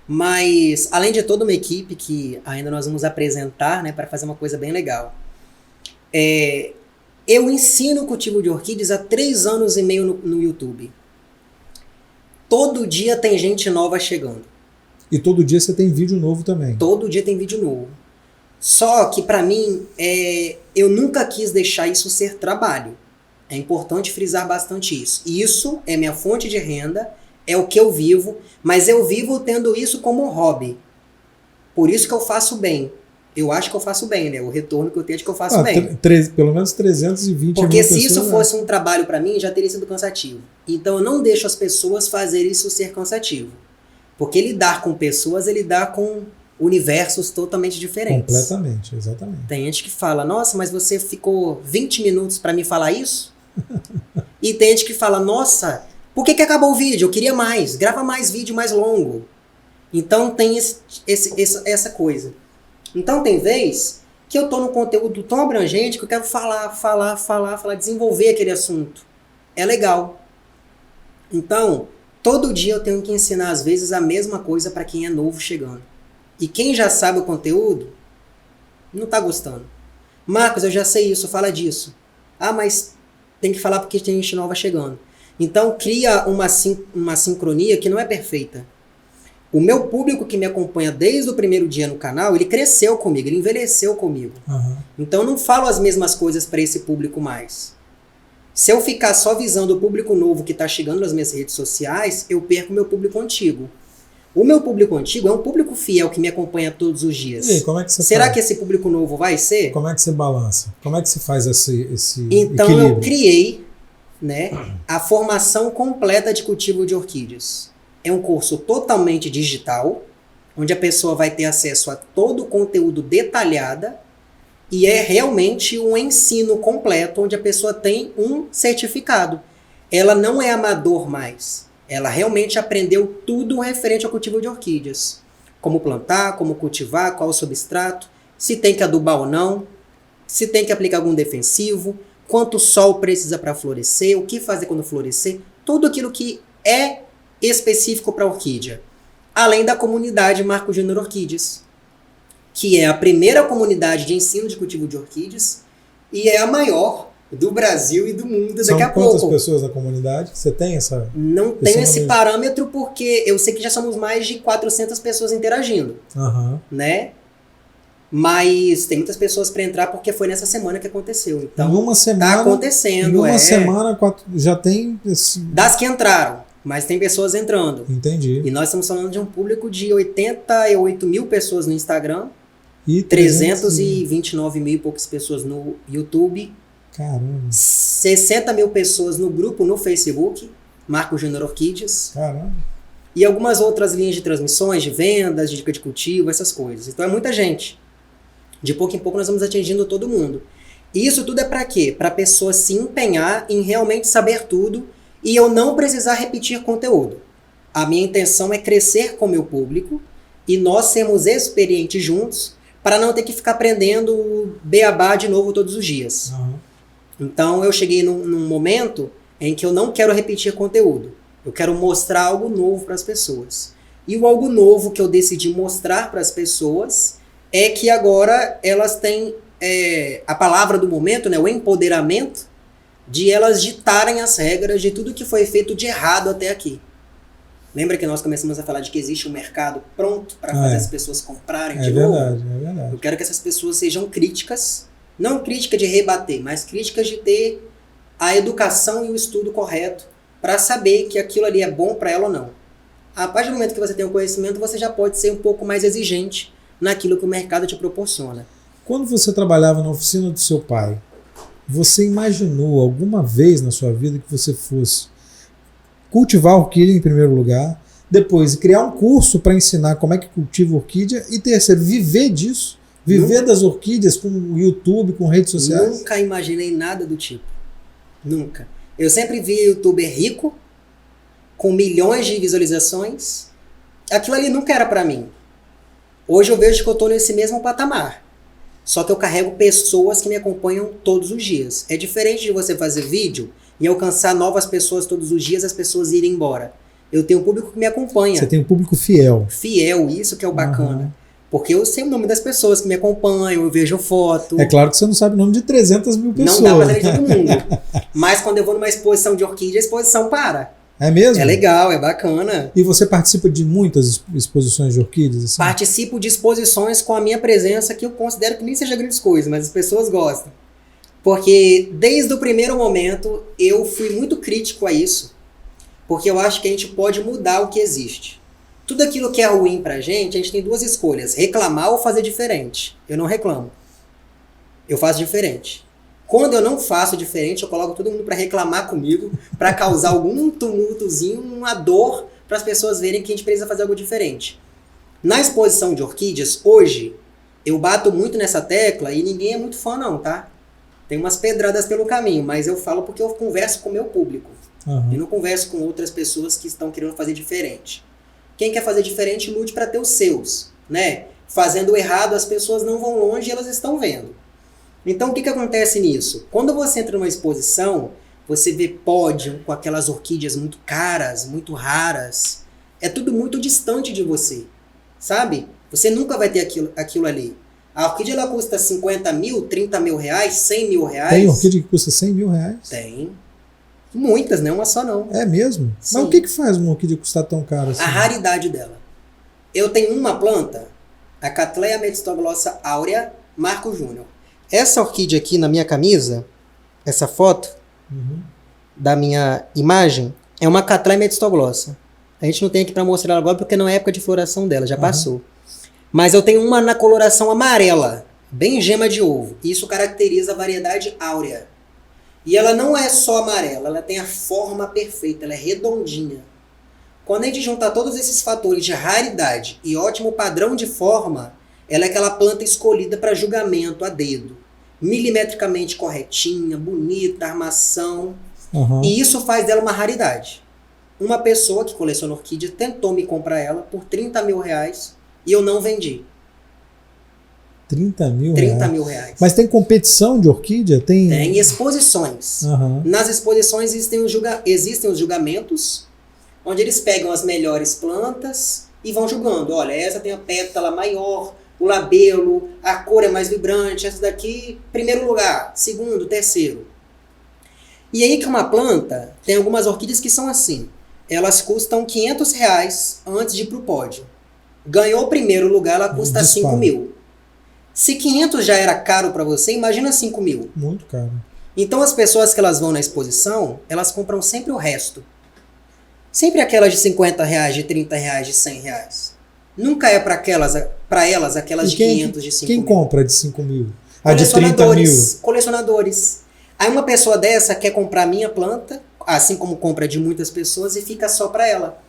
Mas, além de toda uma equipe que ainda nós vamos apresentar, né, para fazer uma coisa bem legal. Eu ensino o cultivo de orquídeas há 3 anos e meio no YouTube. Todo dia tem gente nova chegando. E todo dia você tem vídeo novo também. Todo dia tem vídeo novo. Só que para mim, eu nunca quis deixar isso ser trabalho. É importante frisar bastante isso. Isso é minha fonte de renda, é o que eu vivo, mas eu vivo tendo isso como um hobby. Por isso que eu faço bem. Eu acho que eu faço bem, né? O retorno que eu tenho é de que eu faço bem. Pelo menos 320 Porque mil se pessoas, isso fosse um trabalho para mim, já teria sido cansativo. Então eu não deixo as pessoas fazerem isso ser cansativo. Porque lidar com pessoas é lidar com universos totalmente diferentes. Completamente, exatamente. Tem gente que fala: nossa, mas você ficou 20 minutos para me falar isso? E tem gente que fala: nossa, por que acabou o vídeo? Eu queria mais. Grava mais vídeo mais longo. Então tem essa coisa. Então tem vez que eu tô num conteúdo tão abrangente que eu quero falar, desenvolver aquele assunto. É legal. Então, todo dia eu tenho que ensinar às vezes a mesma coisa para quem é novo chegando. E quem já sabe o conteúdo, não tá gostando. Marcos, eu já sei isso, fala disso. Ah, mas tem que falar porque tem gente nova chegando. Então cria uma sincronia que não é perfeita. O meu público que me acompanha desde o primeiro dia no canal, ele cresceu comigo, ele envelheceu comigo. Uhum. Então eu não falo as mesmas coisas para esse público mais. Se eu ficar só visando o público novo que está chegando nas minhas redes sociais, eu perco o meu público antigo. O meu público antigo é um público fiel que me acompanha todos os dias. E aí, como é que você Será faz? que esse público novo vai ser? Como é que você balança? Como é que se faz esse Então equilíbrio? eu criei, né, a formação completa de cultivo de orquídeas. É um curso totalmente digital, onde a pessoa vai ter acesso a todo o conteúdo detalhado e é realmente um ensino completo, onde a pessoa tem um certificado. Ela não é amador mais. Ela realmente aprendeu tudo referente ao cultivo de orquídeas. Como plantar, como cultivar, qual o substrato, se tem que adubar ou não, se tem que aplicar algum defensivo, quanto sol precisa para florescer, o que fazer quando florescer, tudo aquilo que é específico para orquídea. Além da comunidade Marco Júnior Orquídeas, que é a primeira comunidade de ensino de cultivo de orquídeas e é a maior do Brasil e do mundo daqui a pouco. São quantas pessoas na comunidade? Você tem essa... Não tenho esse parâmetro porque eu sei que já somos mais de 400 pessoas interagindo, né? Mas tem muitas pessoas para entrar porque foi nessa semana que aconteceu. Então, em uma semana, tá acontecendo. Em uma semana já tem... Das que entraram. Mas tem pessoas entrando. Entendi. E nós estamos falando de um público de 88 mil pessoas no Instagram. E 329 mil e poucas pessoas no YouTube. Caramba. 60 mil pessoas no grupo no Facebook. Marco Júnior Orquídeas. Caramba. E algumas outras linhas de transmissões, de vendas, de dica de cultivo, essas coisas. Então é muita gente. De pouco em pouco nós vamos atingindo todo mundo. E isso tudo é para quê? Para a pessoa se empenhar em realmente saber tudo e eu não precisar repetir conteúdo. A minha intenção é crescer com o meu público e nós sermos experientes juntos para não ter que ficar aprendendo beabá de novo todos os dias. Aham. Então eu cheguei num momento em que eu não quero repetir conteúdo. Eu quero mostrar algo novo para as pessoas. E o algo novo que eu decidi mostrar para as pessoas é que agora elas têm a palavra do momento, né, o empoderamento, de elas ditarem as regras de tudo que foi feito de errado até aqui. Lembra que nós começamos a falar de que existe um mercado pronto para fazer as pessoas comprarem de novo? É verdade. Eu quero que essas pessoas sejam críticas, não crítica de rebater, mas críticas de ter a educação e o estudo correto para saber que aquilo ali é bom para ela ou não. A partir do momento que você tem o conhecimento, você já pode ser um pouco mais exigente naquilo que o mercado te proporciona. Quando você trabalhava na oficina do seu pai, você imaginou alguma vez na sua vida que você fosse cultivar orquídea em primeiro lugar, depois criar um curso para ensinar como é que cultiva orquídea e terceiro, viver disso, viver das orquídeas com o YouTube, com redes sociais? Nunca imaginei nada do tipo. Nunca. Eu sempre vi youtuber rico, com milhões de visualizações. Aquilo ali nunca era para mim. Hoje eu vejo que eu estou nesse mesmo patamar. Só que eu carrego pessoas que me acompanham todos os dias. É diferente de você fazer vídeo e alcançar novas pessoas todos os dias, as pessoas irem embora. Eu tenho um público que me acompanha. Você tem um público fiel. Fiel, isso que é o bacana. Porque eu sei o nome das pessoas que me acompanham, eu vejo foto. É claro que você não sabe o nome de 300 mil pessoas. Não dá pra saber de todo mundo. Mas quando eu vou numa exposição de orquídea, a exposição para. É mesmo? É legal, é bacana. E você participa de muitas exposições de orquídeas? Assim? Participo de exposições com a minha presença, que eu considero que nem seja grandes coisas, mas as pessoas gostam. Porque desde o primeiro momento eu fui muito crítico a isso. Porque eu acho que a gente pode mudar o que existe. Tudo aquilo que é ruim pra gente, a gente tem duas escolhas: reclamar ou fazer diferente. Eu não reclamo. Eu faço diferente. Quando eu não faço diferente, eu coloco todo mundo para reclamar comigo, para causar algum tumultozinho, uma dor, para as pessoas verem que a gente precisa fazer algo diferente. Na exposição de orquídeas, hoje, eu bato muito nessa tecla e ninguém é muito fã não, tá? Tem umas pedradas pelo caminho, mas eu falo porque eu converso com o meu público. Uhum. Eu não converso com outras pessoas que estão querendo fazer diferente. Quem quer fazer diferente, lute para ter os seus, né? Fazendo errado, as pessoas não vão longe e elas estão vendo. Então, o que acontece nisso? Quando você entra numa exposição, você vê pódio com aquelas orquídeas muito caras, muito raras. É tudo muito distante de você, sabe? Você nunca vai ter aquilo ali. A orquídea ela custa 50 mil, 30 mil reais, 100 mil reais. Tem orquídea que custa 100 mil reais? Tem. Muitas, não uma só não. É mesmo? Sim. Mas o que faz uma orquídea custar tão cara assim? A raridade dela. Eu tenho uma planta, a Cattleya metistoglossa aurea Marco Júnior. Essa orquídea aqui na minha camisa, essa foto da minha imagem, é uma Cattleya metistoglossa. A gente não tem aqui para mostrar ela agora porque não é época de floração dela, já passou. Mas eu tenho uma na coloração amarela, bem gema de ovo. Isso caracteriza a variedade áurea. E ela não é só amarela, ela tem a forma perfeita, ela é redondinha. Quando a gente juntar todos esses fatores de raridade e ótimo padrão de forma, ela é aquela planta escolhida para julgamento a dedo. Milimetricamente corretinha, bonita, armação. E isso faz dela uma raridade. Uma pessoa que coleciona orquídea tentou me comprar ela por 30 mil reais e eu não vendi. 30 mil 30 reais? mil reais. Mas tem competição de orquídea? Tem exposições. Uhum. Nas exposições existem os julgamentos, onde eles pegam as melhores plantas e vão julgando. Olha, essa tem a pétala maior, o labelo, a cor é mais vibrante, essa daqui, primeiro lugar, segundo, terceiro. E aí que uma planta, tem algumas orquídeas que são assim, elas custam 500 reais antes de ir pro pódio. Ganhou o primeiro lugar, ela custa 5 mil. Se 500 já era caro para você, imagina 5 mil. Muito caro. Então as pessoas que elas vão na exposição, elas compram sempre o resto. Sempre aquelas de 50 reais, de 30 reais, de 100 reais. Nunca é para elas aquelas de 500, de 5 mil. Quem compra de 5 mil? A de 30 mil? Colecionadores. Aí uma pessoa dessa quer comprar a minha planta, assim como compra de muitas pessoas, e fica só para ela.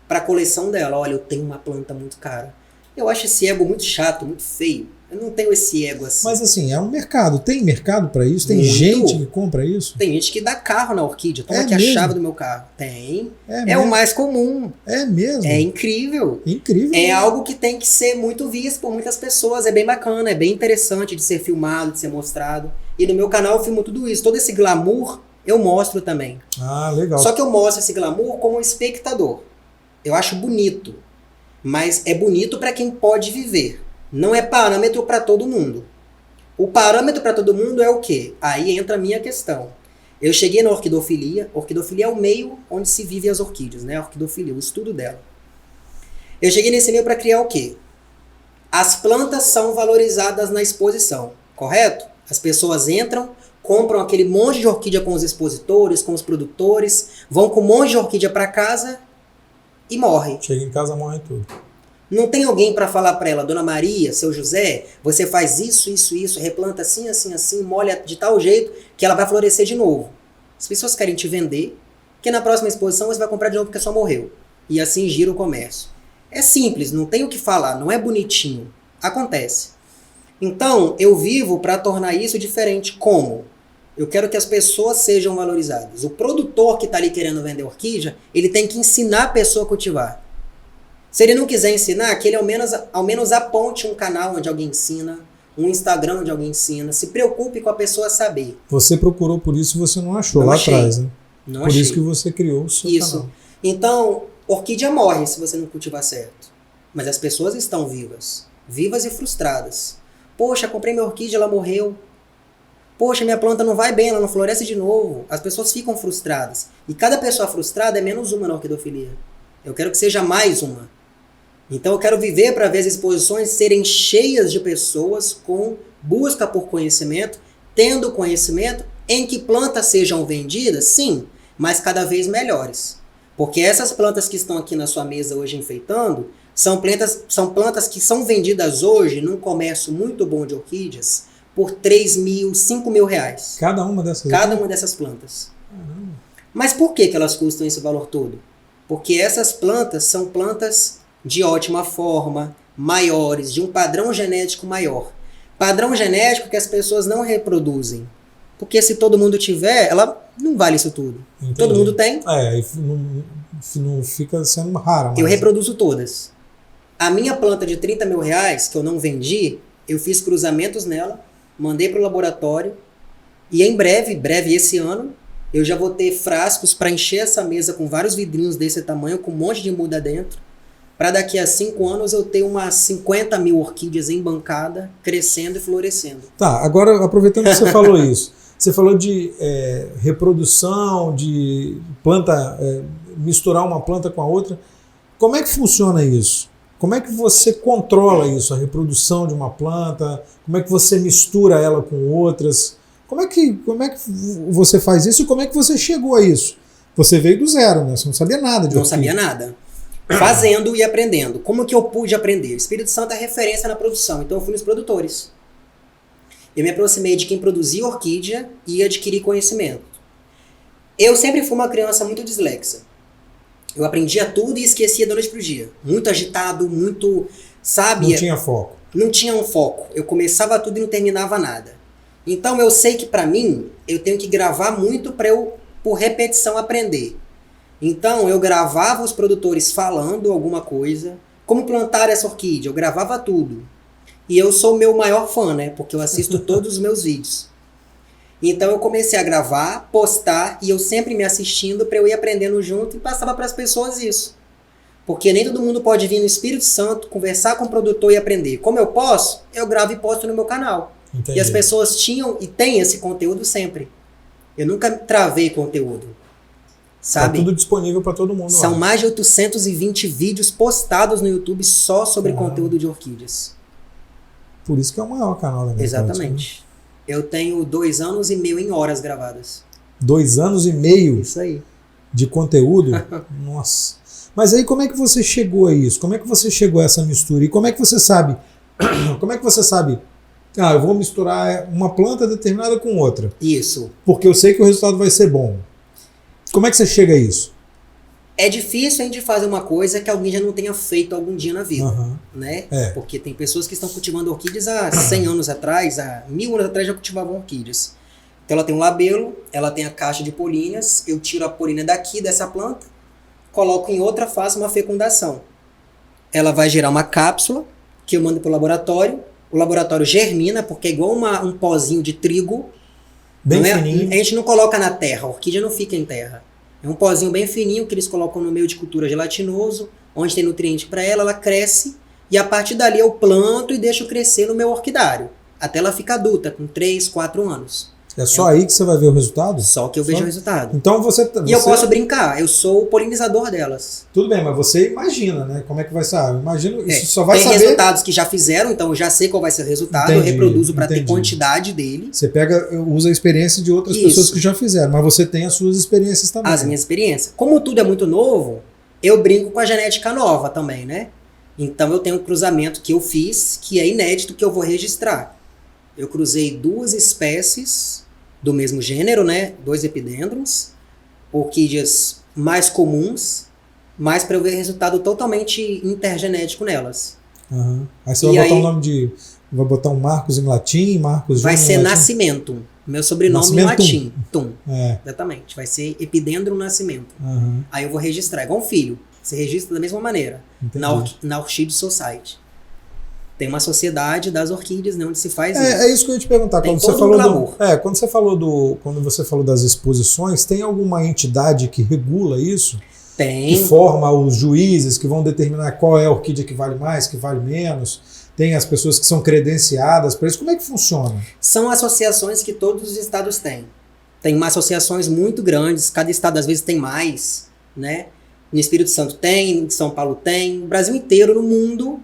Para a coleção dela. Olha, eu tenho uma planta muito cara. Eu acho esse ego muito chato, muito feio. Eu não tenho esse ego assim. Mas assim, é um mercado. Tem mercado para isso? Tem Muito. gente que compra isso? Tem gente que dá carro na orquídea. Toma É aqui mesmo? a chave do meu carro. Tem. É É mesmo? o mais comum. É mesmo? É incrível. Incrível. É né? algo que tem que ser muito visto por muitas pessoas. É bem bacana, é bem interessante de ser filmado, de ser mostrado. E no meu canal eu filmo tudo isso. Todo esse glamour eu mostro também. Ah, legal. Só que eu mostro esse glamour como um espectador. Eu acho bonito. Mas é bonito para quem pode viver. Não é parâmetro para todo mundo. O parâmetro para todo mundo é o quê? Aí entra a minha questão. Eu cheguei na orquidofilia. Orquidofilia é o meio onde se vivem as orquídeas, né? A orquidofilia, o estudo dela. Eu cheguei nesse meio para criar o quê? As plantas são valorizadas na exposição, correto? As pessoas entram, compram aquele monte de orquídea com os expositores, com os produtores, vão com um monte de orquídea para casa e morrem. Chega em casa, morre tudo. Não tem alguém para falar para ela, Dona Maria, seu José, você faz isso, isso, isso, replanta assim, assim, assim, molha de tal jeito que ela vai florescer de novo. As pessoas querem te vender, que na próxima exposição você vai comprar de novo porque só morreu. E assim gira o comércio. É simples, não tem o que falar, não é bonitinho. Acontece. Então, eu vivo para tornar isso diferente. Como? Eu quero que as pessoas sejam valorizadas. O produtor que está ali querendo vender orquídea, ele tem que ensinar a pessoa a cultivar. Se ele não quiser ensinar, que ele ao menos aponte um canal onde alguém ensina, um Instagram onde alguém ensina. Se preocupe com a pessoa saber. Você procurou por isso e você não achou Não lá achei. atrás, né? Não Por achei. isso que você criou o seu Isso. canal. Então, orquídea morre se você não cultivar certo. Mas as pessoas estão vivas. Vivas e frustradas. Poxa, comprei minha orquídea, ela morreu. Poxa, minha planta não vai bem, ela não floresce de novo. As pessoas ficam frustradas. E cada pessoa frustrada é menos uma na orquidofilia. Eu quero que seja mais uma. Então eu quero viver para ver as exposições serem cheias de pessoas com busca por conhecimento, tendo conhecimento em que plantas sejam vendidas, sim, mas cada vez melhores. Porque essas plantas que estão aqui na sua mesa hoje enfeitando, são plantas que são vendidas hoje num comércio muito bom de orquídeas por 3 mil, 5 mil reais. Cada uma dessas. Cada uma dessas plantas. Caramba. Mas por que elas custam esse valor todo? Porque essas plantas são plantas de ótima forma, maiores, de um padrão genético maior. Padrão genético que as pessoas não reproduzem. Porque se todo mundo tiver, ela não vale isso tudo. Entendi. Todo mundo tem. É, e não fica sendo rara. Mas... Eu reproduzo todas. A minha planta de 30 mil reais, que eu não vendi, eu fiz cruzamentos nela, mandei para o laboratório, e em breve esse ano, eu já vou ter frascos para encher essa mesa com vários vidrinhos desse tamanho, com um monte de muda dentro, para daqui a 5 anos eu ter umas 50 mil orquídeas em bancada, crescendo e florescendo. Tá, agora aproveitando que você falou isso, você falou de reprodução, de planta, misturar uma planta com a outra. Como é que funciona isso? Como é que você controla isso, a reprodução de uma planta? Como é que você mistura ela com outras? Como é que você faz isso e como é que você chegou a isso? Você veio do zero, né? Você não sabia nada de Não orquídea. sabia nada. Fazendo e aprendendo. Como que eu pude aprender? O Espírito Santo é referência na produção, então eu fui nos produtores. Eu me aproximei de quem produzia orquídea e adquiri conhecimento. Eu sempre fui uma criança muito dislexa. Eu aprendia tudo e esquecia da noite pro dia. Muito agitado, muito, sabe? Não tinha foco. Não tinha um foco. Eu começava tudo e não terminava nada. Então eu sei que para mim, eu tenho que gravar muito para eu, por repetição, aprender. Então eu gravava os produtores falando alguma coisa, como plantar essa orquídea, eu gravava tudo. E eu sou o meu maior fã, né? Porque eu assisto todos os meus vídeos. Então eu comecei a gravar, postar, e eu sempre me assistindo para eu ir aprendendo junto e passava para as pessoas isso. Porque nem todo mundo pode vir no Espírito Santo, conversar com o produtor e aprender. Como eu posso, eu gravo e posto no meu canal. Entendi. E as pessoas tinham e têm esse conteúdo sempre. Eu nunca travei conteúdo. Sabe? Tá tudo disponível para todo mundo. São lá. mais de 820 vídeos postados no YouTube só sobre conteúdo de orquídeas. Por isso que é o maior canal da minha Exatamente. Eu tenho 2 anos e meio em horas gravadas. 2 anos e meio Isso aí. de conteúdo? Nossa. Mas aí como é que você chegou a isso? Como é que você chegou a essa mistura? E como é que você sabe? Como é que você sabe? Ah, eu vou misturar uma planta determinada com outra. Isso. Porque eu sei que o resultado vai ser bom. Como é que você chega a isso? É difícil a gente fazer uma coisa que alguém já não tenha feito algum dia na vida, Aham. né? É. Porque tem pessoas que estão cultivando orquídeas há 100 anos atrás, há 1000 anos atrás já cultivavam orquídeas. Então ela tem um labelo, ela tem a caixa de políneas, eu tiro a polínia daqui dessa planta, coloco em outra, faço uma fecundação. Ela vai gerar uma cápsula que eu mando para o laboratório germina, porque é igual um pozinho de trigo. Bem Não é- fininho. A gente não coloca na terra, a orquídea não fica em terra. É um pozinho bem fininho que eles colocam no meio de cultura gelatinoso, onde tem nutriente para ela, ela cresce e a partir dali eu planto e deixo crescer no meu orquidário, até ela ficar adulta, com 3, 4 anos. É só aí que você vai ver o resultado? Só que eu vejo o resultado. Então você... E eu posso brincar, eu sou o polinizador delas. Tudo bem, mas você imagina, né? Como é que vai ser? Eu imagino, isso só vai Tem saber... resultados que já fizeram, então eu já sei qual vai ser o resultado, Entendi, eu reproduzo para ter entendi. quantidade dele. Você usa a experiência de outras Isso. pessoas que já fizeram, mas você tem as suas experiências também. As minhas experiências. Como tudo é muito novo, eu brinco com a genética nova também, né? Então eu tenho um cruzamento que eu fiz, que é inédito, que eu vou registrar. Eu cruzei 2 espécies do mesmo gênero, né? 2 epidendrons, orquídeas mais comuns, mas para eu ver resultado totalmente intergenético nelas. Aham. Aí você E vai botar aí- um nome de... Vai botar um Marcos em latim, Marcos Vai Júnior ser em latim. Nascimentum. Meu sobrenome em Nascimentum. latim. Tum. É. Exatamente. Vai ser epidendrum nascimentum. Aham. Aí eu vou registrar, igual um filho. Você registra da mesma maneira. Entendi. Na Orchid Society. Tem uma sociedade das orquídeas, né, onde se faz isso. É isso que eu ia te perguntar. Tem Quando todo você um falou glamour. quando você falou das exposições, tem alguma entidade que regula isso? Que Tem. forma os juízes que vão determinar qual é a orquídea que vale mais, que vale menos? Tem as pessoas que são credenciadas para isso? Como é que funciona? São associações que todos os estados têm. Tem uma associações muito grandes, cada estado às vezes tem mais, né? No Espírito Santo tem, em São Paulo tem, no Brasil inteiro, no mundo.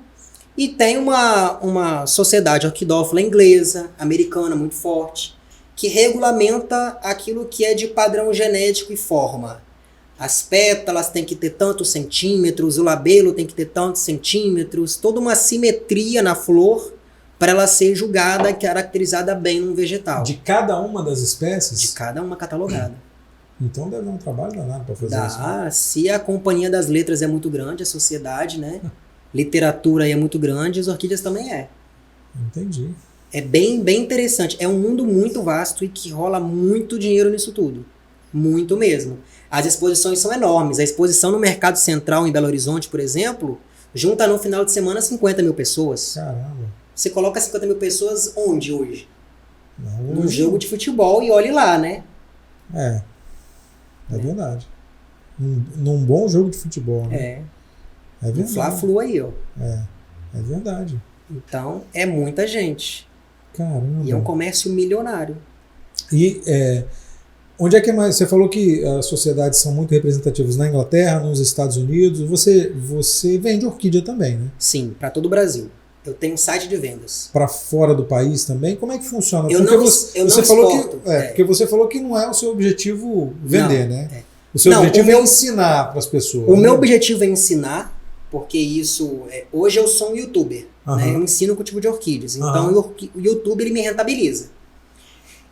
E tem uma sociedade orquidófila inglesa, americana, muito forte, que regulamenta aquilo que é de padrão genético e forma. As pétalas têm que ter tantos centímetros, o labelo tem que ter tantos centímetros, toda uma simetria na flor para ela ser julgada, caracterizada bem num vegetal. De cada uma das espécies? De cada uma catalogada. Então deve dar um trabalho danado para fazer isso. Dá, se a Companhia das Letras é muito grande, a sociedade, né? Literatura aí é muito grande, as orquídeas também é. Entendi. É bem, bem interessante. É um mundo muito vasto e que rola muito dinheiro nisso tudo. Muito mesmo. As exposições são enormes. A exposição no Mercado Central em Belo Horizonte, por exemplo, junta no final de semana 50 mil pessoas. Caramba. Você coloca 50 mil pessoas onde hoje? Não, Num jogo de futebol e olhe lá, né? É verdade. Num bom jogo de futebol, né? É Um verdade. Fla-Flu aí, ó. É verdade. Então, é muita gente. Caramba. E é um comércio milionário. E onde é que mais? Você falou que as sociedades são muito representativas na Inglaterra, nos Estados Unidos. Você vende orquídea também, né? Sim, para todo o Brasil. Eu tenho um site de vendas. Para fora do país também? Como é que funciona? Eu Porque não você falou exporto. porque você falou que não é o seu objetivo vender, Não, né? O seu Não, objetivo o meu- é ensinar para as pessoas. O né? meu objetivo é ensinar, porque isso... hoje eu sou um youtuber, Aham. né? Eu ensino cultivo de orquídeas. Então Aham. o YouTube ele me rentabiliza.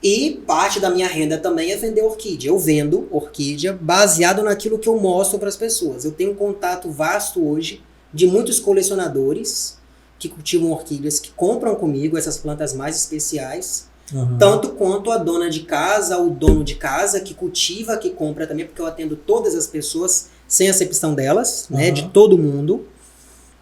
E parte da minha renda também é vender orquídea. Eu vendo orquídea baseado naquilo que eu mostro para as pessoas. Eu tenho um contato vasto hoje de muitos colecionadores que cultivam orquídeas, que compram comigo essas plantas mais especiais, Aham. tanto quanto a dona de casa, o dono de casa que cultiva, que compra também, porque eu atendo todas as pessoas sem acepção delas, né, Aham. de todo mundo.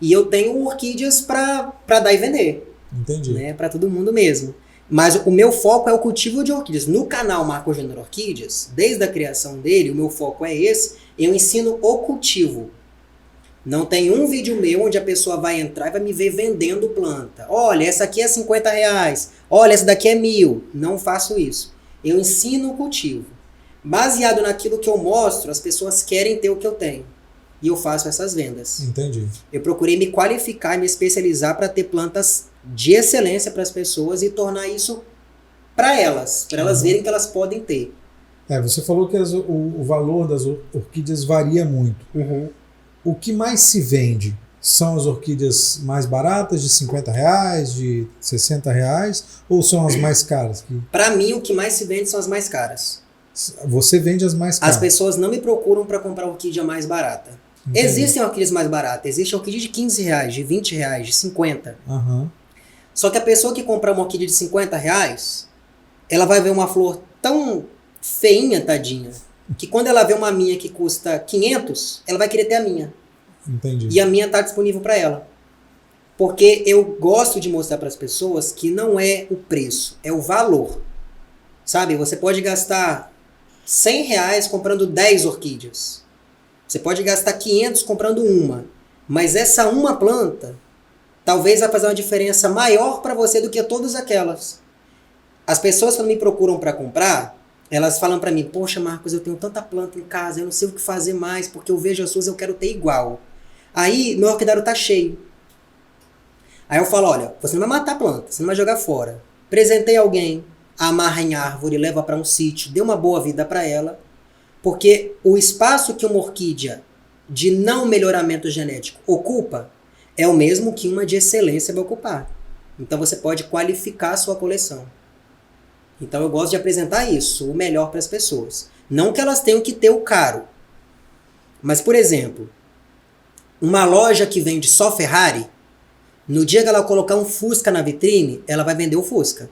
E eu tenho orquídeas para dar e vender, Entendi. né, para todo mundo mesmo. Mas o meu foco é o cultivo de orquídeas. No canal Marco Júnior Orquídeas, desde a criação dele, o meu foco é esse, eu ensino o cultivo. Não tem um vídeo meu onde a pessoa vai entrar e vai me ver vendendo planta. Olha, essa aqui é R$50. Olha, essa daqui é 1.000. Não faço isso. Eu ensino o cultivo. Baseado naquilo que eu mostro, as pessoas querem ter o que eu tenho. E eu faço essas vendas. Entendi. Eu procurei me qualificar e me especializar para ter plantas de excelência para as pessoas e tornar isso para elas verem que elas podem ter. Você falou que o valor das orquídeas varia muito. O que mais se vende são as orquídeas mais baratas, de R$50, de R$60, ou são as mais caras? Para mim, o que mais se vende são as mais caras. Você vende as mais As caras. pessoas não me procuram para comprar orquídea mais barata. Entendi. Existem orquídeas mais baratas. Existe orquídea de R$15, de R$20, de 50. Aham. Só que a pessoa que comprar uma orquídea de R$50, ela vai ver uma flor tão feinha, tadinha, que quando ela vê uma minha que custa 500, ela vai querer ter a minha. Entendi. E a minha tá disponível para ela. Porque eu gosto de mostrar para as pessoas que não é o preço, é o valor. Sabe, você pode gastar R$100 comprando 10 orquídeas. Você pode gastar 500 comprando uma. Mas essa uma planta talvez vai fazer uma diferença maior para você do que todas aquelas. As pessoas quando me procuram para comprar, elas falam para mim, poxa Marcos, eu tenho tanta planta em casa, eu não sei o que fazer mais, porque eu vejo as suas, eu quero ter igual. Aí meu orquidário tá cheio. Aí eu falo, olha, você não vai matar a planta, você não vai jogar fora. Presentei alguém, amarra em árvore, leva para um sítio, dê uma boa vida para ela, porque o espaço que uma orquídea de não melhoramento genético ocupa é o mesmo que uma de excelência vai ocupar. Então você pode qualificar a sua coleção. Então eu gosto de apresentar isso, o melhor para as pessoas. Não que elas tenham que ter o caro. Mas, por exemplo, uma loja que vende só Ferrari, no dia que ela colocar um Fusca na vitrine, ela vai vender o Fusca.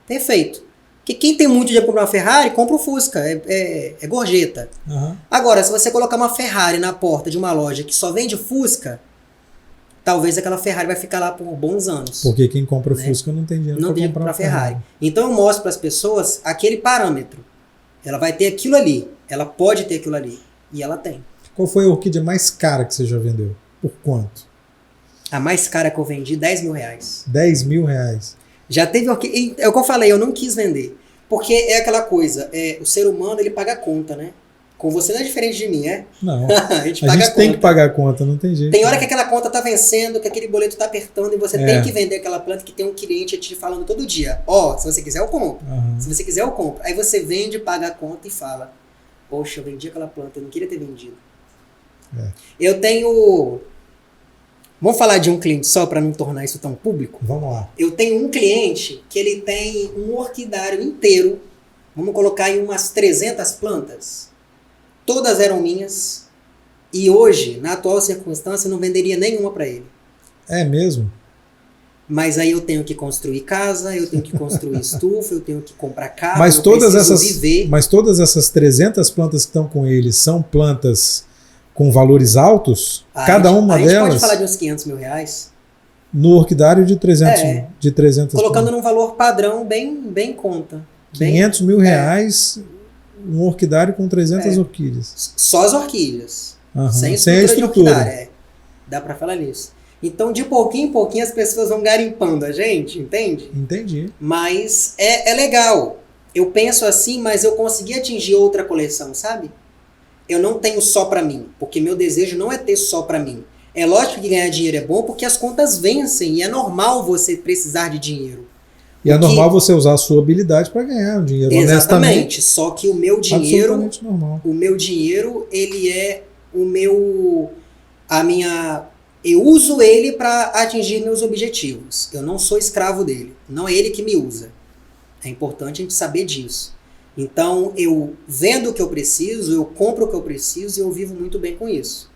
Perfeito. Porque quem tem muito dinheiro para comprar uma Ferrari, compra o Fusca. É gorjeta. Aham. Agora, se você colocar uma Ferrari na porta de uma loja que só vende Fusca, talvez aquela Ferrari vai ficar lá por bons anos. Porque quem compra Né? Fusca não tem dinheiro Não para tem comprar para uma Ferrari. Então eu mostro para as pessoas aquele parâmetro. Ela vai ter aquilo ali. Ela pode ter aquilo ali. E ela tem. Qual foi a orquídea mais cara que você já vendeu? Por quanto? A mais cara que eu vendi, R$10.000. R$10.000. Já teve orquídea. É o que eu falei, eu não quis vender. Porque é aquela coisa, o ser humano ele paga a conta, né? Com você não é diferente de mim, é? Não. A gente A paga gente tem que pagar a conta, não tem jeito. Tem hora que aquela conta tá vencendo, que aquele boleto tá apertando e você É. tem que vender aquela planta que tem um cliente te falando todo dia. Ó, se você quiser eu compro. Aham. Se você quiser eu compro. Aí você vende, paga a conta e fala, poxa, eu vendi aquela planta, eu não queria ter vendido. É. Eu tenho... Vamos falar de um cliente só para não tornar isso tão público? Vamos lá. Eu tenho um cliente que ele tem um orquidário inteiro, vamos colocar aí umas 300 plantas. Todas eram minhas. E hoje, na atual circunstância, eu não venderia nenhuma para ele. É mesmo? Mas aí eu tenho que construir casa, eu tenho que construir estufa, eu tenho que comprar carro, Mas eu todas preciso essas, viver. mas todas essas 300 plantas que estão com ele são plantas com valores altos? Cada uma a gente delas? pode falar de uns R$500.000. No orquidário de 300, É. de 300 Colocando plantas. num valor padrão bem conta. Bem, R$500.000, um orquidário com 300 É. orquídeas. só as orquídeas. Aham. Sem a estrutura de estrutura. orquidária. Dá pra falar nisso. Então, de pouquinho em pouquinho, as pessoas vão garimpando a gente, entende? Entendi. Mas é legal. Eu penso assim, mas eu consegui atingir outra coleção, sabe? Eu não tenho só pra mim, porque meu desejo não é ter só pra mim. É lógico que ganhar dinheiro é bom, porque as contas vencem e é normal você precisar de dinheiro. E é O que- normal você usar a sua habilidade para ganhar um dinheiro honestamente. Exatamente. Só que o meu dinheiro, Absolutamente normal. ele é eu uso ele para atingir meus objetivos. Eu não sou escravo dele. Não é ele que me usa. É importante a gente saber disso. Então, eu vendo o que eu preciso, eu compro o que eu preciso e eu vivo muito bem com isso.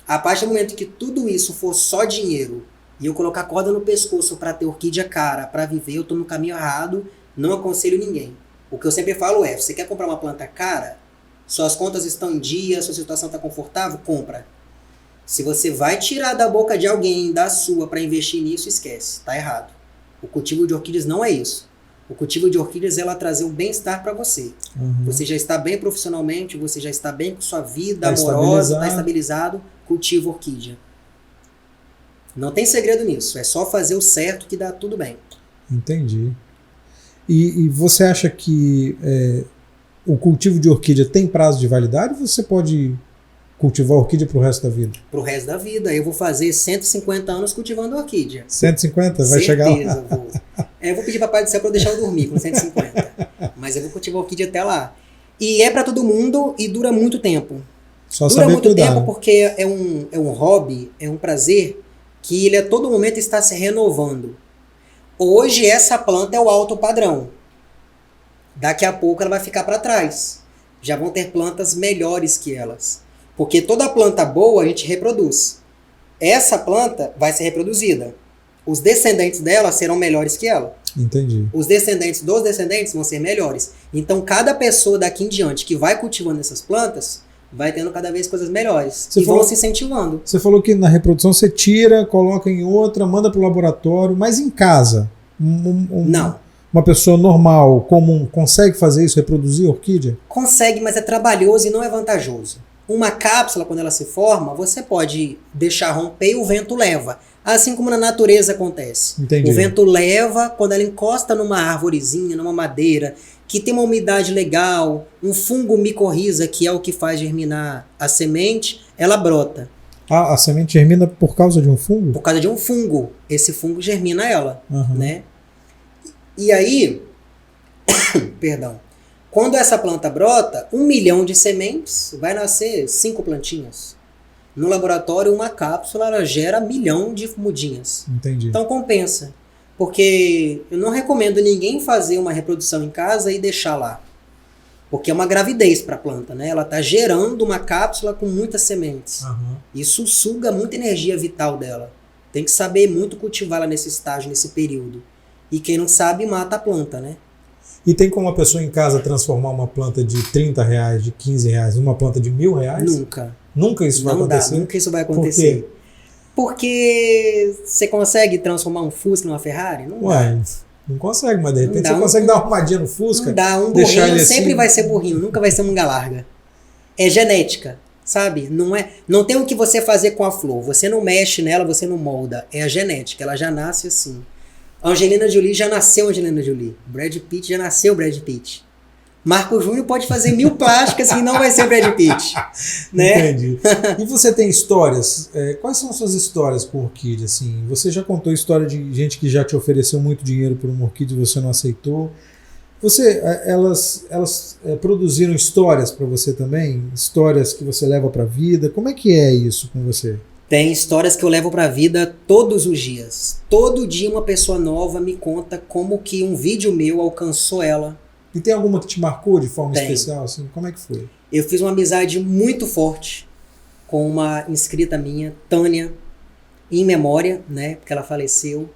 A partir do momento que tudo isso for só dinheiro e eu colocar corda no pescoço para ter orquídea cara, para viver, eu tô no caminho errado, não aconselho ninguém. O que eu sempre falo é, você quer comprar uma planta cara, suas contas estão em dia, sua situação está confortável, compra. Se você vai tirar da boca de alguém, da sua, para investir nisso, esquece, tá errado. O cultivo de orquídeas não é isso. O cultivo de orquídeas é ela trazer um bem-estar para você. Uhum. Você já está bem profissionalmente, você já está bem com sua vida Tá amorosa, está estabilizado, cultiva orquídea. Não tem segredo nisso, é só fazer o certo que dá tudo bem. Entendi. E você acha que o cultivo de orquídea tem prazo de validade ou você pode cultivar orquídea para o resto da vida? Pro resto da vida, eu vou fazer 150 anos cultivando orquídea. 150? Vai chegar lá? Certeza, vou. Eu vou pedir para Papai do Céu para eu deixar eu dormir com 150. Mas eu vou cultivar orquídea até lá. E é para todo mundo e dura muito tempo. Só Dura saber muito cuidar. tempo Né? porque é um hobby, é um prazer que ele a todo momento está se renovando. Hoje essa planta é o alto padrão. Daqui a pouco ela vai ficar para trás. já vão ter plantas melhores que elas. Porque toda planta boa a gente reproduz. Essa planta vai ser reproduzida. Os descendentes dela serão melhores que ela. Entendi. Os descendentes dos descendentes vão ser melhores. Então, cada pessoa daqui em diante que vai cultivando essas plantas, vai tendo cada vez coisas melhores. Você e falou- vão se incentivando. Você falou que na reprodução você tira, coloca em outra, manda para o laboratório, mas em casa? Não. Uma pessoa normal, comum, consegue fazer isso, reproduzir orquídea? Consegue, mas é trabalhoso e não é vantajoso. Uma cápsula, quando ela se forma, você pode deixar romper e o vento leva. Assim como na natureza acontece. Entendi. O vento leva, quando ela encosta numa árvorezinha, numa madeira, que tem uma umidade legal, um fungo micorriza, que é o que faz germinar a semente, ela brota. A semente germina por causa de um fungo? Por causa de um fungo. Esse fungo germina ela, Aham. né? E aí, perdão, quando essa planta brota, 1 milhão de sementes, vai nascer 5 plantinhas. No laboratório, uma cápsula ela gera 1 milhão de mudinhas. Entendi. Então compensa. Porque eu não recomendo ninguém fazer uma reprodução em casa e deixar lá. Porque é uma gravidez para a planta, né? Ela está gerando uma cápsula com muitas sementes. Aham. Isso suga muita energia vital dela. Tem que saber muito cultivá-la nesse estágio, nesse período. E quem não sabe, mata a planta, né? E tem como uma pessoa em casa transformar uma planta de R$30, de R$15, numa planta de R$1.000? Nunca. Nunca isso vai Não dá, acontecer? nunca isso vai Por acontecer. quê? Porque você consegue transformar um Fusca numa Ferrari? Não dá. Ué, não consegue, mas de repente Não dá. você consegue dar uma armadinha no Fusca. Não dá, um deixar burrinho ele sempre assim. vai ser burrinho, nunca vai ser manga larga. É genética, sabe? Não tem o que você fazer com a flor. Você não mexe nela, você não molda. É a genética, ela já nasce assim. A Angelina Jolie já nasceu Angelina Jolie. Brad Pitt já nasceu Brad Pitt. Marco Júnior pode fazer 1000 plásticas e não vai ser o Brad Pitt. Né? Entendi. E você tem histórias? Quais são as suas histórias com orquídea? Assim, você já contou história de gente que já te ofereceu muito dinheiro por uma orquídea e você não aceitou? Elas produziram histórias para você também? Histórias que você leva para a vida? Como é que é isso com você? Tem histórias que eu levo pra vida todos os dias. Todo dia uma pessoa nova me conta como que um vídeo meu alcançou ela. E tem alguma que te marcou de forma Tem. especial? Assim? Como é que foi? Eu fiz uma amizade muito forte com uma inscrita minha, Tânia, em memória, né? Porque ela faleceu.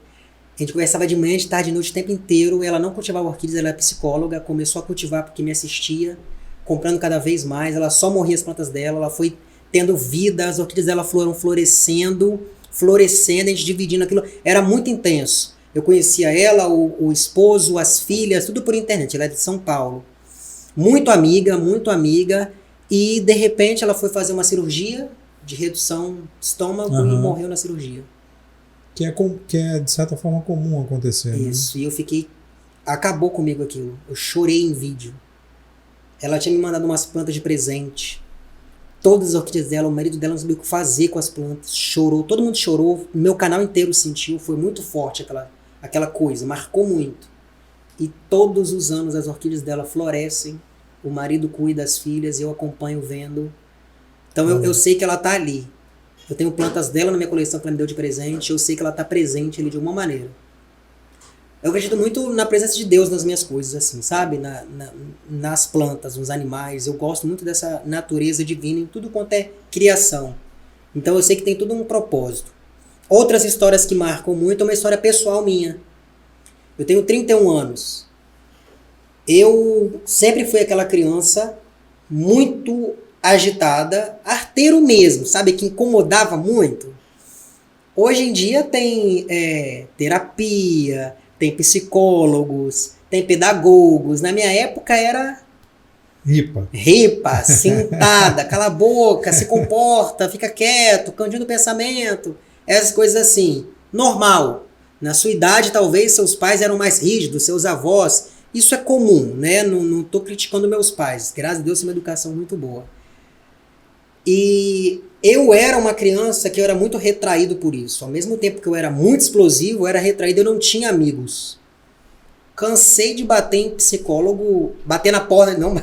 A gente conversava de manhã, de tarde, de noite, o tempo inteiro. Ela não cultivava orquídeas, ela era psicóloga, começou a cultivar porque me assistia, comprando cada vez mais. Ela só morria as plantas dela, ela foi tendo vida, as orquídeas dela foram florescendo, a gente dividindo aquilo. Era muito intenso. Eu conhecia ela, o esposo, as filhas, tudo por internet. Ela é de São Paulo. Muito amiga. E, de repente, ela foi fazer uma cirurgia de redução de estômago e morreu na cirurgia. Que é, de certa forma, comum acontecer. Né? Isso. E eu fiquei... Acabou comigo aquilo. Eu chorei em vídeo. Ela tinha me mandado umas plantas de presente. Todas as orquídeas dela, o marido dela não sabia o que fazer com as plantas. Chorou, todo mundo chorou. O meu canal inteiro sentiu. Foi muito forte aquela coisa. Marcou muito. E todos os anos as orquídeas dela florescem. O marido cuida das filhas, eu acompanho vendo. Então eu sei que ela tá ali. Eu tenho plantas dela na minha coleção que ela me deu de presente. Eu sei que ela tá presente ali de alguma maneira. Eu acredito muito na presença de Deus nas minhas coisas, assim, sabe? Nas plantas, nos animais. Eu gosto muito dessa natureza divina em tudo quanto é criação. Então eu sei que tem tudo um propósito. Outras histórias que marcam muito é uma história pessoal minha. Eu tenho 31 anos. Eu sempre fui aquela criança muito agitada, arteiro mesmo, sabe? Que incomodava muito. Hoje em dia tem terapia, tem psicólogos, tem pedagogos. Na minha época era... Ripa, sentada, cala a boca, se comporta, fica quieto, cantinho do pensamento. Essas coisas assim. Normal. Na sua idade, talvez, seus pais eram mais rígidos, seus avós. Isso é comum, né? Não tô criticando meus pais. Graças a Deus, tem uma educação muito boa. E eu era uma criança que eu era muito retraído por isso. Ao mesmo tempo que eu era muito explosivo, eu era retraído, eu não tinha amigos. Cansei de bater em psicólogo, bater na porta, não, me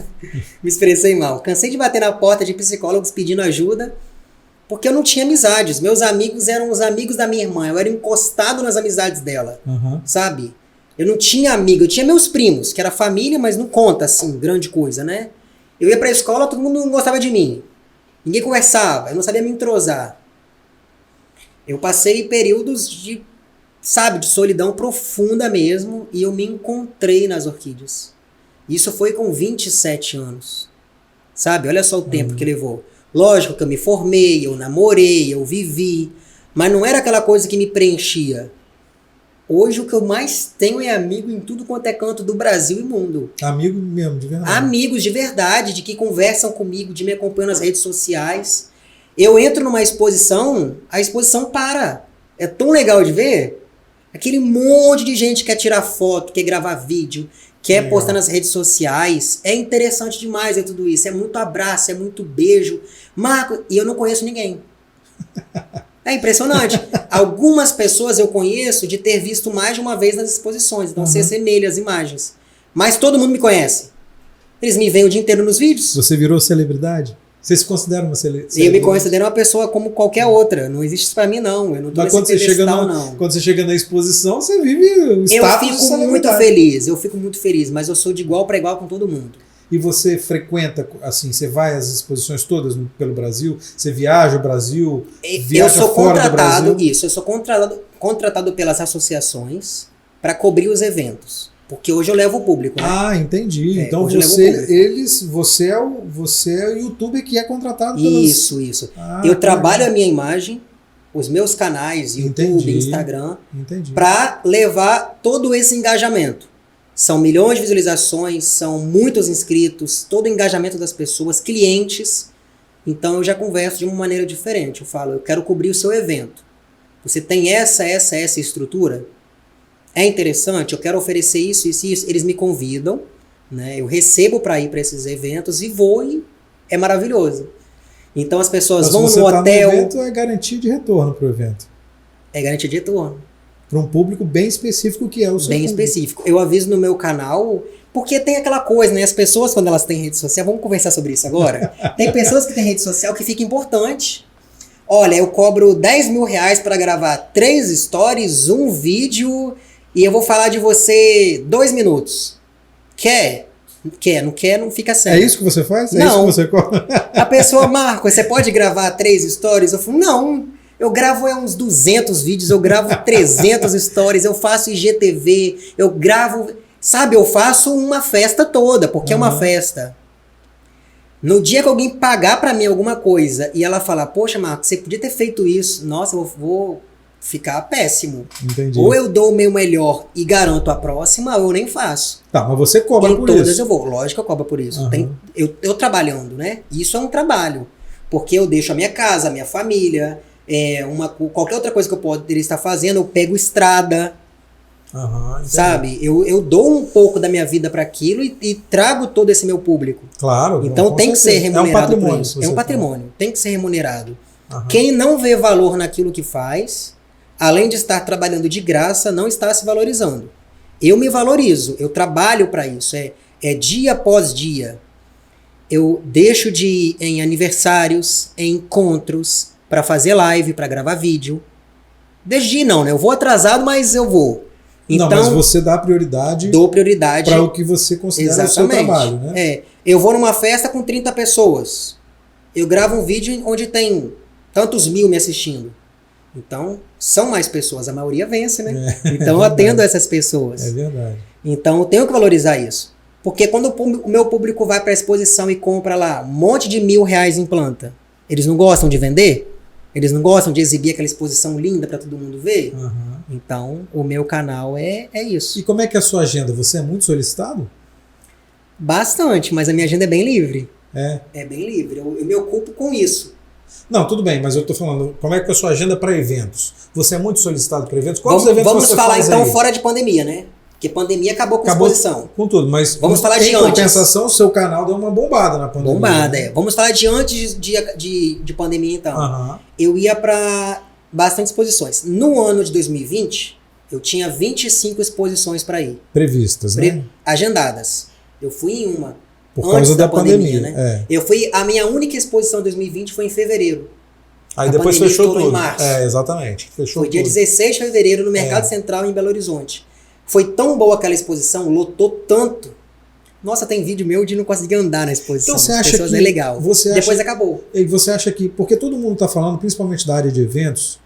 expressei mal. Cansei de bater na porta de psicólogos pedindo ajuda, porque eu não tinha amizades. Meus amigos eram os amigos da minha irmã, eu era encostado nas amizades dela, sabe? Eu não tinha amigo, eu tinha meus primos, que era família, mas não conta assim, grande coisa, né? Eu ia pra escola, todo mundo não gostava de mim. Ninguém conversava, eu não sabia me entrosar. Eu passei períodos de, sabe, de solidão profunda mesmo, e eu me encontrei nas orquídeas. Isso foi com 27 anos. Sabe? Olha só o tempo que levou. Lógico que eu me formei, eu namorei, eu vivi, mas não era aquela coisa que me preenchia. Hoje o que eu mais tenho é amigo em tudo quanto é canto do Brasil e mundo. Amigo mesmo, de verdade. Amigos de verdade, de que conversam comigo, de me acompanham nas redes sociais. Eu entro numa exposição, a exposição para. É tão legal de ver. Aquele monte de gente quer tirar foto, quer gravar vídeo, quer postar nas redes sociais. É interessante demais tudo isso. É muito abraço, é muito beijo. Marco, e eu não conheço ninguém. É impressionante. Algumas pessoas eu conheço de ter visto mais de uma vez nas exposições. Então se assemelha as imagens. Mas todo mundo me conhece. Eles me veem o dia inteiro nos vídeos. Você virou celebridade? Você se considera uma celebridade? Eu me considero uma pessoa como qualquer outra. Não existe isso pra mim, não. Eu não tô quando você chega na exposição, você vive o status de celebridade. Eu fico muito feliz, mas eu sou de igual para igual com todo mundo. E você frequenta, assim, você vai às exposições todas pelo Brasil? Você viaja o Brasil? Viaja eu sou fora contratado, do Brasil? isso, eu sou contratado pelas associações para cobrir os eventos. Porque hoje eu levo o público, né? Ah, entendi. Então você é o youtuber que é contratado pelas... Isso. Eu trabalho a minha imagem, os meus canais, YouTube, Instagram, para levar todo esse engajamento. São milhões de visualizações, são muitos inscritos, todo o engajamento das pessoas, clientes. Então eu já converso de uma maneira diferente. Eu falo, eu quero cobrir o seu evento. Você tem essa estrutura? É interessante, eu quero oferecer isso. Eles me convidam, né? Eu recebo para ir para esses eventos e vou, e é maravilhoso. Então as pessoas vão no hotel. No evento é garantia de retorno para o evento. É garantia de retorno. Para um público bem específico que é o seu bem público. Específico. Eu aviso no meu canal, porque tem aquela coisa, né? As pessoas, quando elas têm rede social, vamos conversar sobre isso agora. Tem pessoas que têm rede social que fica importante. Olha, eu cobro 10 mil reais para gravar 3 stories, um vídeo, e eu vou falar de você 2 minutos. Quer? Não quer, não fica certo. É isso que você faz? Não. É isso que você cobra? A pessoa, Marco, você pode gravar 3 stories? Eu falo, não. Eu gravo uns 200 vídeos, eu gravo 300 stories, eu faço IGTV, eu gravo... Sabe, eu faço uma festa toda, porque é uma festa. No dia que alguém pagar pra mim alguma coisa e ela falar, poxa, Marco, você podia ter feito isso. Nossa, eu vou ficar péssimo. Entendi. Ou eu dou o meu melhor e garanto a próxima, ou eu nem faço. Tá, mas você cobra por todas isso. Eu vou, lógico que eu cobro por isso. Eu trabalhando, né? Isso é um trabalho. Porque eu deixo a minha casa, a minha família... qualquer outra coisa que eu poderia estar fazendo, eu pego estrada, sabe? Eu dou um pouco da minha vida para aquilo e trago todo esse meu público. Claro. Então tem que ser remunerado por patrimônio, isso. É um patrimônio, tem que ser remunerado. Quem não vê valor naquilo que faz, além de estar trabalhando de graça, não está se valorizando. Eu me valorizo, eu trabalho para isso, é dia após dia. Eu deixo de ir em aniversários, em encontros, para fazer live, para gravar vídeo. Desde ir não, né? Eu vou atrasado, mas eu vou. Então, não, mas você dá prioridade. Dou prioridade para o que você considera o seu trabalho, né? Eu vou numa festa com 30 pessoas. Eu gravo um vídeo onde tem tantos mil me assistindo. Então, são mais pessoas. A maioria vence, né? Então, eu atendo essas pessoas. É verdade. Então, eu tenho que valorizar isso. Porque quando o meu público vai para a exposição e compra lá um monte de R$1.000 em planta, eles não gostam de vender? Eles não gostam de exibir aquela exposição linda para todo mundo ver? Então, o meu canal é isso. E como é que é a sua agenda? Você é muito solicitado? Bastante, mas a minha agenda é bem livre. É bem livre. Eu me ocupo com isso. Não, tudo bem, mas eu tô falando, como é que é a sua agenda para eventos? Você é muito solicitado para eventos? Vamos falar então fora de pandemia, né? Porque pandemia acabou com a exposição. Com tudo, mas vamos falar de antes. Em compensação, o seu canal deu uma bombada na pandemia. Bombada, Vamos falar de antes de pandemia, então. Eu ia para bastante exposições. No ano de 2020, eu tinha 25 exposições para ir. Previstas, né? Agendadas. Eu fui em uma. Por causa da pandemia, né? A minha única exposição em 2020 foi em fevereiro. Aí depois fechou tudo. Em março. Exatamente. Fechou foi dia 16 de fevereiro no Mercado Central em Belo Horizonte. Foi tão boa aquela exposição, lotou tanto, Nossa, tem vídeo meu de não conseguir andar na exposição. Então você As acha pessoas, que... é legal. Você Depois acha, acabou. e você acha que... Porque todo mundo está falando, principalmente da área de eventos,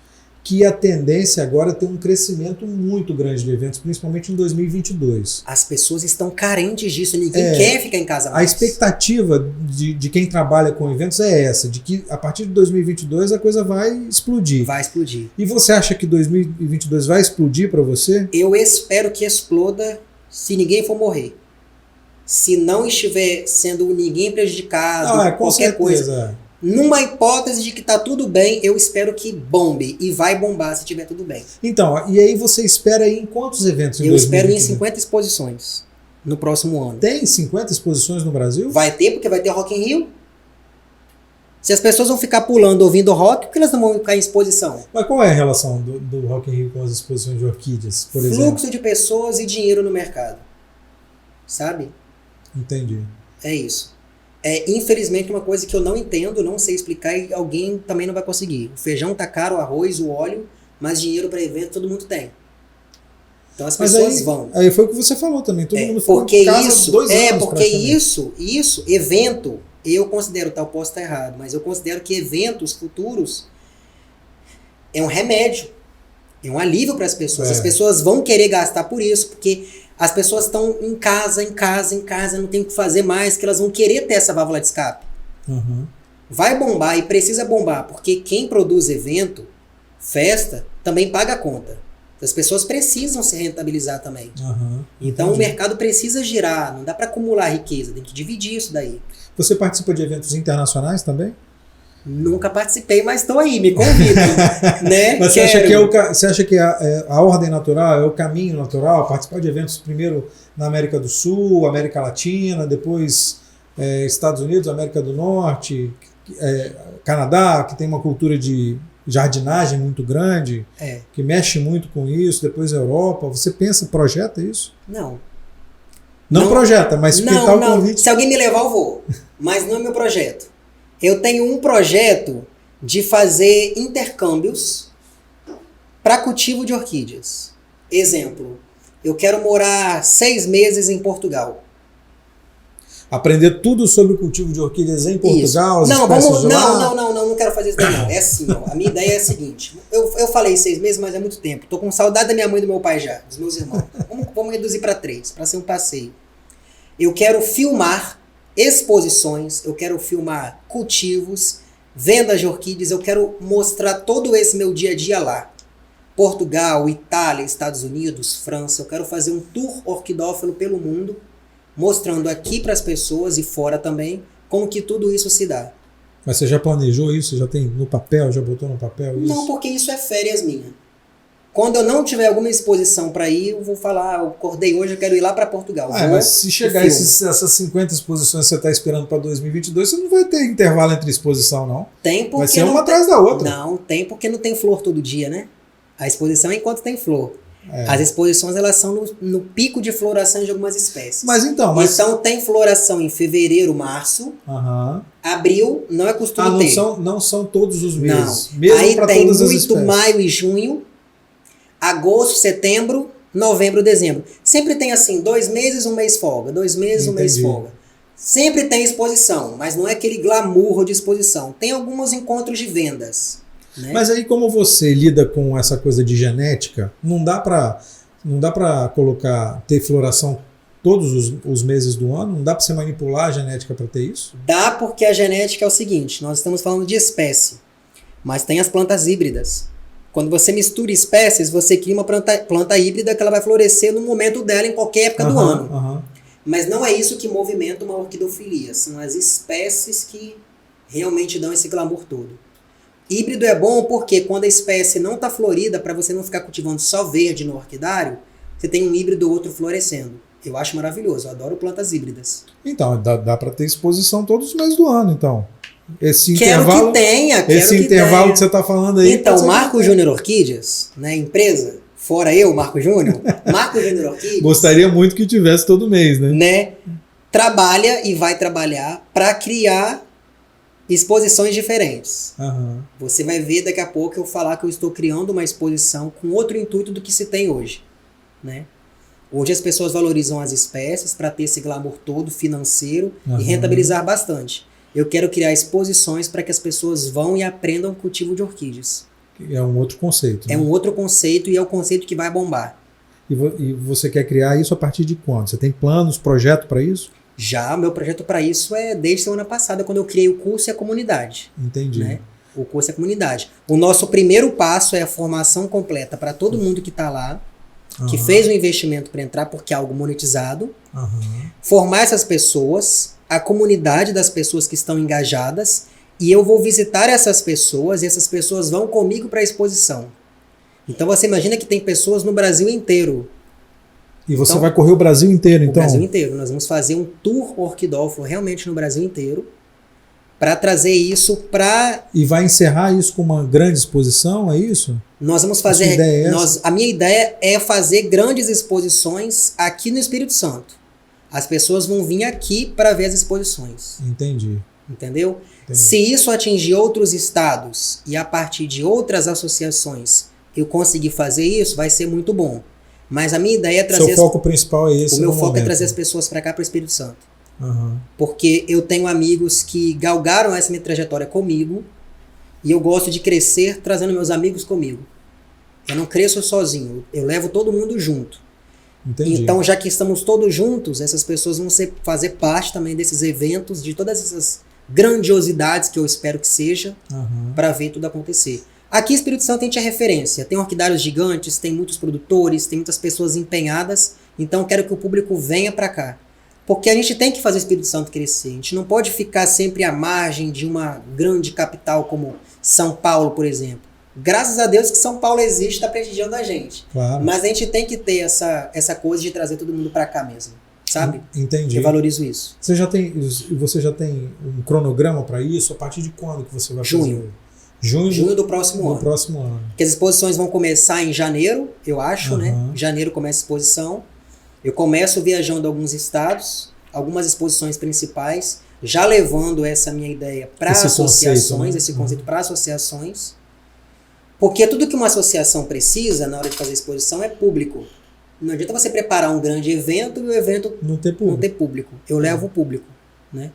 que a tendência agora é ter um crescimento muito grande de eventos, principalmente em 2022. As pessoas estão carentes disso. Ninguém quer ficar em casa mais. A expectativa de quem trabalha com eventos é essa, de que a partir de 2022 a coisa vai explodir. Vai explodir. E você acha que 2022 vai explodir para você? Eu espero que exploda se ninguém for morrer. Se não estiver sendo ninguém prejudicado, Com qualquer coisa. certeza. Numa hipótese de que tá tudo bem, eu espero que bombe. E vai bombar se tiver tudo bem. Então, e aí você espera ir em quantos eventos em Eu espero ir em 2022? 50 exposições no próximo ano. Tem 50 exposições no Brasil? Vai ter, porque vai ter Rock in Rio. Se as pessoas vão ficar pulando ouvindo rock, por que elas não vão ficar em exposição? Mas qual é a relação do Rock in Rio com as exposições de orquídeas, por exemplo? Fluxo de pessoas e dinheiro no mercado. Sabe? Entendi. É isso. É, infelizmente, uma coisa que eu não entendo, não sei explicar e alguém também não vai conseguir. O feijão tá caro, o arroz, o óleo, mas dinheiro para evento todo mundo tem. Então as pessoas vão. Aí foi o que você falou também. Todo mundo ficou Porque em casa isso, 2 anos porque praticamente. isso, evento, eu considero, tal, posso estar errado, mas eu considero que eventos futuros é um remédio, é um alívio para as pessoas. É. As pessoas vão querer gastar por isso, porque as pessoas estão em casa, não tem o que fazer mais, que elas vão querer ter essa válvula de escape. Uhum. Vai bombar e precisa bombar, porque quem produz evento, festa, também paga a conta. As pessoas precisam se rentabilizar também. Uhum. Então Entendi. o mercado precisa girar, não dá para acumular riqueza, tem que dividir isso daí. Você participa de eventos internacionais também? Nunca participei, mas estou aí, me convidam. Né? Mas você acha que a ordem natural, é o caminho natural, participar de eventos primeiro na América do Sul, América Latina, depois Estados Unidos, América do Norte, Canadá, que tem uma cultura de jardinagem muito grande, que mexe muito com isso, depois Europa. Você projeta isso? Não. Não projeta, mas pintar o convite. Se alguém me levar, eu vou. Mas não é meu projeto. Eu tenho um projeto de fazer intercâmbios para cultivo de orquídeas. Exemplo, eu quero morar 6 meses em Portugal. Aprender tudo sobre o cultivo de orquídeas em Portugal, isso. as espécies de lá? Não quero fazer isso daí, não. É assim, ó. A minha ideia é a seguinte. Eu falei 6 meses, mas é muito tempo. Tô com saudade da minha mãe e do meu pai já, dos meus irmãos. Vamos reduzir para 3, para ser um passeio. Eu quero filmar exposições, eu quero filmar cultivos, vendas de orquídeas, eu quero mostrar todo esse meu dia a dia lá. Portugal, Itália, Estados Unidos, França, eu quero fazer um tour orquidófilo pelo mundo, mostrando aqui para as pessoas e fora também, como que tudo isso se dá. Mas você já planejou isso? Você já tem no papel? Já botou no papel isso? Não, porque isso é férias minha. Quando eu não tiver alguma exposição para ir, eu vou falar, eu acordei hoje, eu quero ir lá para Portugal. Mas se chegar essas 50 exposições que você está esperando para 2022, você não vai ter intervalo entre exposição, não? Tem porque vai ser uma atrás da outra. Não, tem porque não tem flor todo dia, né? A exposição é enquanto tem flor. As exposições, elas são no pico de floração de algumas espécies. Então tem floração em fevereiro, março. Abril não é costume ter. Não são todos os meses. Não. Mesmo aí tem todas as muito espécies. maio e junho, agosto, setembro, novembro, dezembro. Sempre tem assim, 2 meses, 1 mês folga. 2 meses, 1 mês folga. Sempre tem exposição, mas não é aquele glamour de exposição. Tem alguns encontros de vendas. Né? Mas aí como você lida com essa coisa de genética, não dá para ter floração todos os meses do ano? Não dá para você manipular a genética para ter isso? Dá, porque a genética é o seguinte, nós estamos falando de espécie, mas tem as plantas híbridas. Quando você mistura espécies, você cria uma planta híbrida que ela vai florescer no momento dela, em qualquer época do ano. Mas não é isso que movimenta uma orquidofilia, são as espécies que realmente dão esse glamour todo. Híbrido é bom porque quando a espécie não está florida, para você não ficar cultivando só verde no orquidário, você tem um híbrido ou outro florescendo. Eu acho maravilhoso, eu adoro plantas híbridas. Então, dá para ter exposição todos os meses do ano, então. Esse intervalo que você está falando aí. Então, Marco Júnior Orquídeas, né, empresa, fora eu, Marco Júnior, Marco Júnior Orquídeas. Gostaria muito que tivesse todo mês, né? Trabalha e vai trabalhar para criar exposições diferentes. Você vai ver daqui a pouco eu falar que eu estou criando uma exposição com outro intuito do que se tem hoje, né? Hoje as pessoas valorizam as espécies para ter esse glamour todo financeiro Aham. e rentabilizar bastante. Eu quero criar exposições para que as pessoas vão e aprendam o cultivo de orquídeas. É um outro conceito. É né? um outro conceito e é o conceito que vai bombar. E você quer criar isso a partir de quando? Você tem planos, projeto para isso? Já meu projeto para isso é desde semana passada, quando eu criei o curso e a comunidade. Entendi. Né? O curso e a comunidade. O nosso primeiro passo é a formação completa para todo mundo que está lá, que Aham. fez o investimento para entrar, porque é algo monetizado. Aham. Formar essas pessoas, a comunidade das pessoas que estão engajadas, e eu vou visitar essas pessoas e essas pessoas vão comigo para a exposição. Então você imagina que tem pessoas no Brasil inteiro. E você Então, vai correr o Brasil inteiro, O então? Brasil inteiro. Nós vamos fazer um tour orquidófilo realmente no Brasil inteiro para trazer isso para... E vai encerrar isso com uma grande exposição, é isso? Nós vamos sua fazer... ideia é essa? A minha ideia é fazer grandes exposições aqui no Espírito Santo. As pessoas vão vir aqui para ver as exposições. Entendi. Entendeu? Entendi. Se isso atingir outros estados e a partir de outras associações eu conseguir fazer isso, vai ser muito bom. Mas a minha ideia é trazer... Seu foco principal é esse O meu no foco é momento. trazer as pessoas para cá, para o Espírito Santo. Aham. Porque eu tenho amigos que galgaram essa minha trajetória comigo e eu gosto de crescer trazendo meus amigos comigo. Eu não cresço sozinho, eu levo todo mundo junto. Entendi. Então, já que estamos todos juntos, essas pessoas vão fazer parte também desses eventos, de todas essas grandiosidades que eu espero que seja, Aham. para ver tudo acontecer. Aqui em Espírito Santo a gente é referência, tem orquidários gigantes, tem muitos produtores, tem muitas pessoas empenhadas, então eu quero que o público venha para cá. Porque a gente tem que fazer o Espírito Santo crescer, a gente não pode ficar sempre à margem de uma grande capital como São Paulo, por exemplo. Graças a Deus que São Paulo existe, está prestigiando a gente. Claro. Mas a gente tem que ter essa coisa de trazer todo mundo para cá mesmo, sabe? Entendi. Eu valorizo isso. Você já tem um cronograma para isso? A partir de quando que você vai Junho. fazer? Junho Junho do próximo do ano. próximo ano. Porque as exposições vão começar em janeiro, eu acho, né? Aham. Em janeiro começa a exposição. Eu começo viajando a alguns estados, algumas exposições principais, já levando essa minha ideia para Esse associações, conceito, né? esse conceito para associações. Porque tudo que uma associação precisa na hora de fazer exposição é público. Não adianta você preparar um grande evento e o evento Não ter não público. ter público. Eu levo o público, né?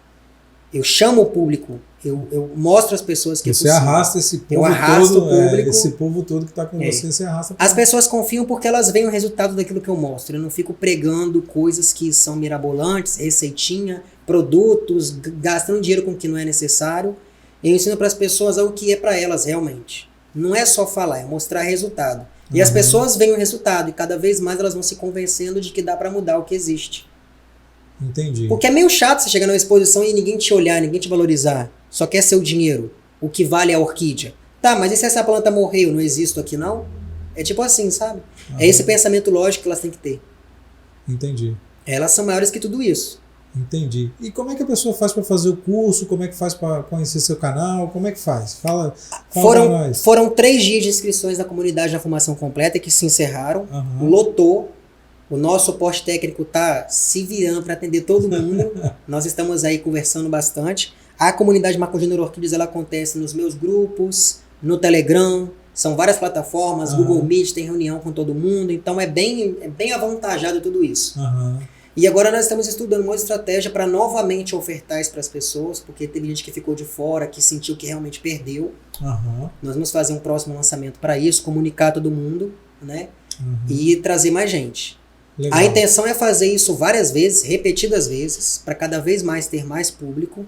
Eu chamo o público, eu mostro às pessoas que Você é possível. arrasta esse povo Eu arrasto todo, o público. esse povo todo que está com É. você arrasta. pra- As pessoas confiam porque elas veem o resultado daquilo que eu mostro. Eu não fico pregando coisas que são mirabolantes, receitinha, produtos, gastando dinheiro com o que não é necessário. Eu ensino para as pessoas o que é para elas realmente. Não é só falar, é mostrar resultado. E as Uhum. pessoas veem o resultado e cada vez mais elas vão se convencendo de que dá para mudar o que existe. Entendi. Porque é meio chato você chegar numa exposição e ninguém te olhar, ninguém te valorizar. Só quer seu dinheiro. O que vale é a orquídea. Tá, mas e se essa planta morreu? Não existo aqui não? É tipo assim, sabe? É esse pensamento lógico que elas têm que ter. Entendi. Elas são maiores que tudo isso. Entendi. E como é que a pessoa faz para fazer o curso? Como é que faz para conhecer seu canal? Como é que faz? Fala pra nós. Foram 3 dias de inscrições na comunidade da formação completa que se encerraram. Aham. Lotou. O nosso suporte técnico tá se virando para atender todo mundo. Nós estamos aí conversando bastante. A comunidade Marco Júnior Orquídeas ela acontece nos meus grupos, no Telegram, são várias plataformas, Aham. Google Meet tem reunião com todo mundo, então é bem avantajado tudo isso. Aham. E agora nós estamos estudando uma estratégia para novamente ofertar isso para as pessoas, porque teve gente que ficou de fora, que sentiu que realmente perdeu. Aham. Nós vamos fazer um próximo lançamento para isso, comunicar todo mundo, né? Uhum. E trazer mais gente. Legal. A intenção é fazer isso várias vezes, repetidas vezes, para cada vez mais ter mais público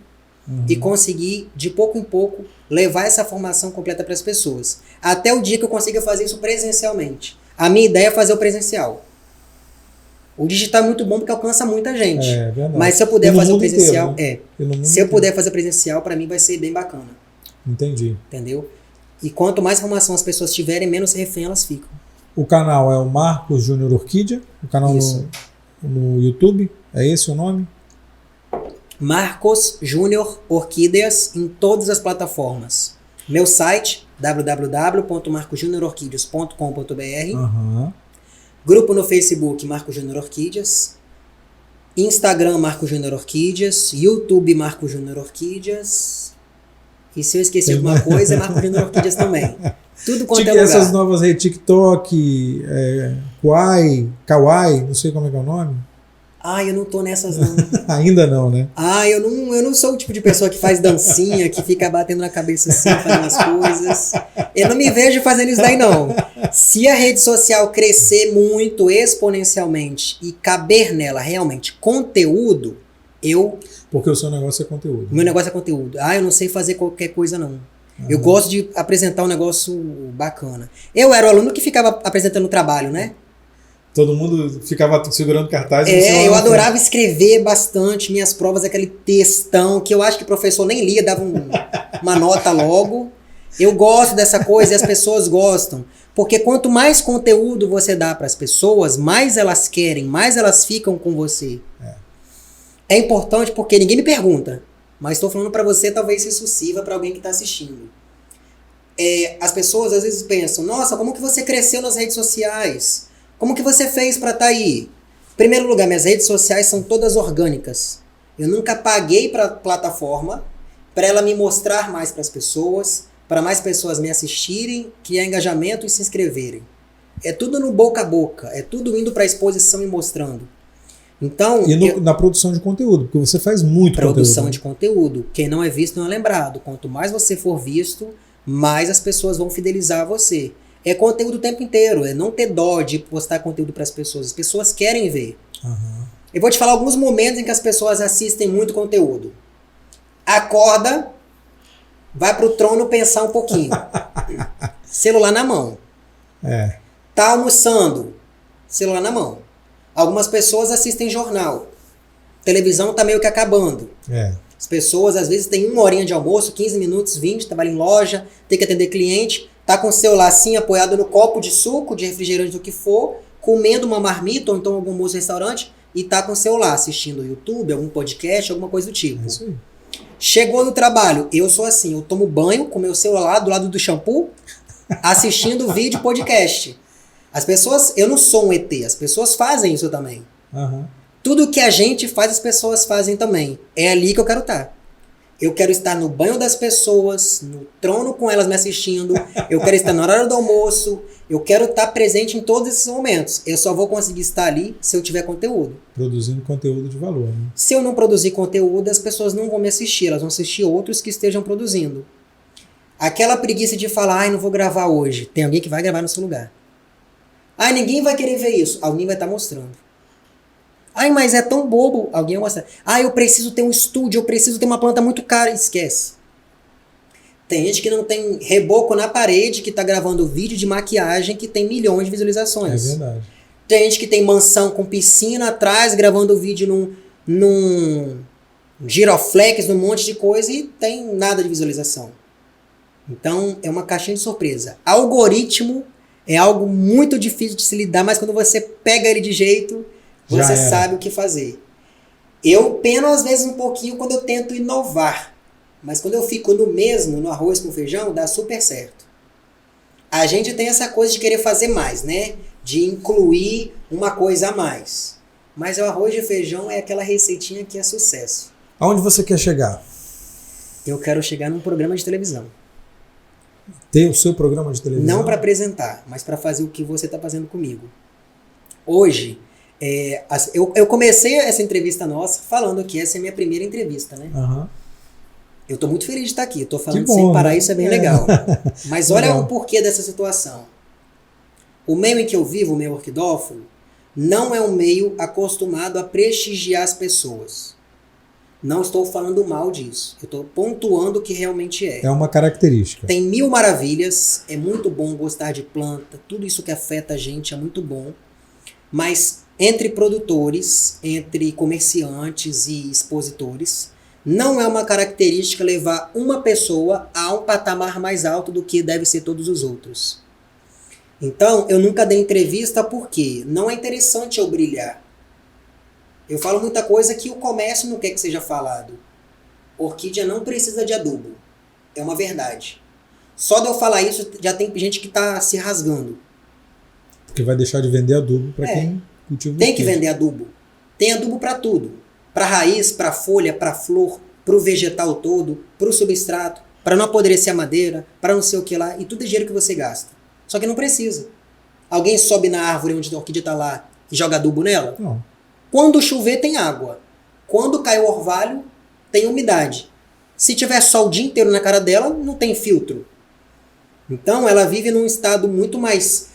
Uhum. e conseguir, de pouco em pouco, levar essa formação completa para as pessoas. Até o dia que eu consiga fazer isso presencialmente. A minha ideia é fazer o presencial. O digital é muito bom porque alcança muita gente. É verdade. Mas se eu E puder no fazer o mundo presencial, inteiro, E no mundo se eu inteiro. puder fazer presencial, para mim vai ser bem bacana. Entendi. Entendeu? E quanto mais informação as pessoas tiverem, menos refém elas ficam. O canal é o Marcos Júnior Orquídea, o canal Isso. no YouTube, é esse o nome? Marcos Júnior Orquídeas em todas as plataformas. Meu site, www.marcosjuniororquídeas.com.br. Aham. Grupo no Facebook, Marcos Júnior Orquídeas. Instagram, Marcos Júnior Orquídeas. YouTube, Marcos Júnior Orquídeas. E se eu esqueci Tem alguma mais. coisa, é Marcos Júnior Orquídeas também. Tudo quanto é Essas lugar. novas redes, TikTok, Kawaii, não sei como é que é o nome. Ah, eu não tô nessas não. Ainda não, né? Ah, eu não sou o tipo de pessoa que faz dancinha, que fica batendo na cabeça assim, fazendo as coisas. Eu não me vejo fazendo isso daí, não. Se a rede social crescer muito, exponencialmente, e caber nela realmente conteúdo, Porque o seu negócio é conteúdo. o meu negócio é conteúdo. Ah, eu não sei fazer qualquer coisa, não. Eu gosto de apresentar um negócio bacana. Eu era o aluno que ficava apresentando o trabalho, né? Todo mundo ficava segurando cartaz. E você lá Eu na adorava escrever bastante minhas provas, aquele textão que eu acho que o professor nem lia, dava uma nota logo. Eu gosto dessa coisa e as pessoas gostam. Porque quanto mais conteúdo você dá para as pessoas, mais elas querem, mais elas ficam com você. É importante porque ninguém me pergunta, mas estou falando para você, talvez isso sirva para alguém que está assistindo. As pessoas às vezes pensam, nossa, como que você cresceu nas redes sociais? Como que você fez para estar aí? Em primeiro lugar, minhas redes sociais são todas orgânicas. Eu nunca paguei para a plataforma para ela me mostrar mais para as pessoas, para mais pessoas me assistirem, criar engajamento e se inscreverem. É tudo no boca a boca, é tudo indo para a exposição e mostrando. Então, E na produção de conteúdo, porque você faz muito produção conteúdo. de conteúdo. Quem não é visto não é lembrado. Quanto mais você for visto, mais as pessoas vão fidelizar a você. É conteúdo o tempo inteiro, é não ter dó de postar conteúdo para as pessoas. As pessoas querem ver. Uhum. Eu vou te falar alguns momentos em que as pessoas assistem muito conteúdo. Acorda, vai pro trono pensar um pouquinho. Celular na mão. Tá almoçando, celular na mão. Algumas pessoas assistem jornal. Televisão tá meio que acabando. As pessoas às vezes têm 1 horinha de almoço, 15 minutos, 20, trabalha em loja, tem que atender cliente, tá com o celular assim apoiado no copo de suco, de refrigerante, do que for, comendo uma marmita ou então algum almoço no restaurante e tá com o celular assistindo YouTube, algum podcast, alguma coisa do tipo. É isso aí. Chegou no trabalho, eu sou assim, eu tomo banho com meu celular do lado do shampoo, assistindo vídeo podcast. As pessoas, eu não sou um ET, as pessoas fazem isso também. Uhum. Tudo que a gente faz, as pessoas fazem também. É ali que eu quero estar. Eu quero estar no banho das pessoas, no trono com elas me assistindo, eu quero estar na hora do almoço, eu quero estar presente em todos esses momentos. Eu só vou conseguir estar ali se eu tiver conteúdo. Produzindo conteúdo de valor. Né? Se eu não produzir conteúdo, as pessoas não vão me assistir, elas vão assistir outros que estejam produzindo. Aquela preguiça de falar, ai, não vou gravar hoje. Tem alguém que vai gravar no seu lugar. Ai, ninguém vai querer ver isso. Alguém vai estar mostrando. Ai, mas é tão bobo. Alguém vai mostrar. Ai, eu preciso ter um estúdio, eu preciso ter uma planta muito cara. Esquece. Tem gente que não tem reboco na parede, que está gravando vídeo de maquiagem que tem milhões de visualizações. É verdade. Tem gente que tem mansão com piscina atrás, gravando vídeo num giroflex, num monte de coisa e tem nada de visualização. Então, é uma caixinha de surpresa. Algoritmo é algo muito difícil de se lidar, mas quando você pega ele de jeito, você sabe o que fazer. Eu peno às vezes um pouquinho quando eu tento inovar, mas quando eu fico no mesmo, no arroz com feijão, dá super certo. A gente tem essa coisa de querer fazer mais, né? De incluir uma coisa a mais. Mas o arroz e feijão é aquela receitinha que é sucesso. Aonde você quer chegar? Eu quero chegar num programa de televisão. Ter o seu programa de televisão? Não para apresentar, mas para fazer o que você está fazendo comigo. Hoje, eu comecei essa entrevista nossa falando que essa é a minha primeira entrevista, né? Uhum. Eu tô muito feliz de estar aqui. Eu tô falando bom, sem parar, né? isso é bem legal. Mas olha Legal. o porquê dessa situação. O meio em que eu vivo, o meio orquidófilo, não é um meio acostumado a prestigiar as pessoas. Não estou falando mal disso. Eu estou pontuando o que realmente é. É uma característica. Tem 1000 maravilhas, é muito bom gostar de planta, tudo isso que afeta a gente é muito bom. Mas entre produtores, entre comerciantes e expositores, não é uma característica levar uma pessoa a um patamar mais alto do que deve ser todos os outros. Então, eu nunca dei entrevista porque não é interessante eu brilhar. Eu falo muita coisa que o comércio não quer que seja falado. Orquídea não precisa de adubo. É uma verdade. Só de eu falar isso, já tem gente que está se rasgando. Porque vai deixar de vender adubo para quem cultiva Tem que orquídea. vender adubo. Tem adubo para tudo. Para raiz, para folha, para flor, para o vegetal todo, para o substrato. para não apodrecer a madeira, para não sei o que lá, e tudo é dinheiro que você gasta. Só que não precisa. Alguém sobe na árvore onde a orquídea está lá e joga adubo nela? Não. Quando chover, tem água. Quando cai o orvalho, tem umidade. Se tiver sol o dia inteiro na cara dela, não tem filtro. Então, ela vive num estado muito mais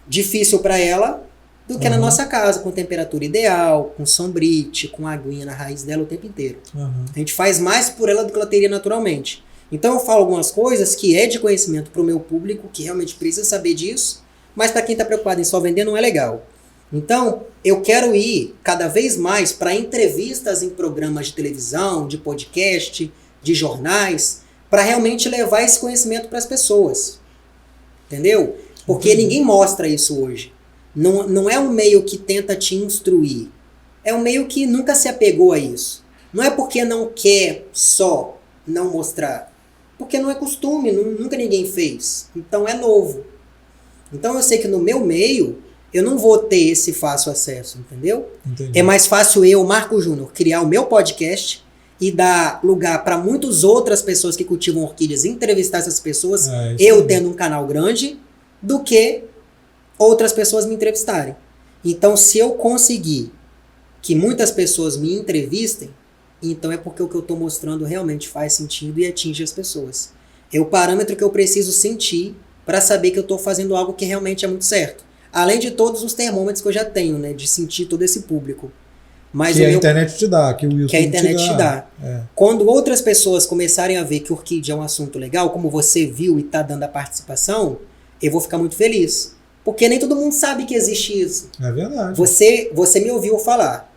difícil para ela do que na nossa casa, com temperatura ideal, com sombrite, com aguinha na raiz dela o tempo inteiro. A gente faz mais por ela do que ela teria naturalmente. Então, eu falo algumas coisas que é de conhecimento para o meu público, que realmente precisa saber disso, mas para quem está preocupado em só vender não é legal. Então, eu quero ir cada vez mais para entrevistas em programas de televisão, de podcast, de jornais, para realmente levar esse conhecimento para as pessoas. Entendeu? Porque ninguém mostra isso hoje. Não é um meio que tenta te instruir. É um meio que nunca se apegou a isso. Não é porque não quer só não mostrar. Porque não é costume, nunca ninguém fez. Então é novo. Então eu sei que no meu meio, eu não vou ter esse fácil acesso, entendeu? Entendi. É mais fácil eu, Marco Júnior, criar o meu podcast e dar lugar para muitas outras pessoas que cultivam orquídeas, entrevistar essas pessoas, eu tendo um canal grande, do que outras pessoas me entrevistarem. Então, se eu conseguir que muitas pessoas me entrevistem, então é porque o que eu estou mostrando realmente faz sentido e atinge as pessoas. É o parâmetro que eu preciso sentir para saber que eu estou fazendo algo que realmente é muito certo. Além de todos os termômetros que eu já tenho, né, de sentir todo esse público. Mas que a internet te dá, que o YouTube que a internet te dá. É. Quando outras pessoas começarem a ver que orquídea é um assunto legal, como você viu e está dando a participação, eu vou ficar muito feliz. Porque nem todo mundo sabe que existe isso. É verdade. Você me ouviu falar,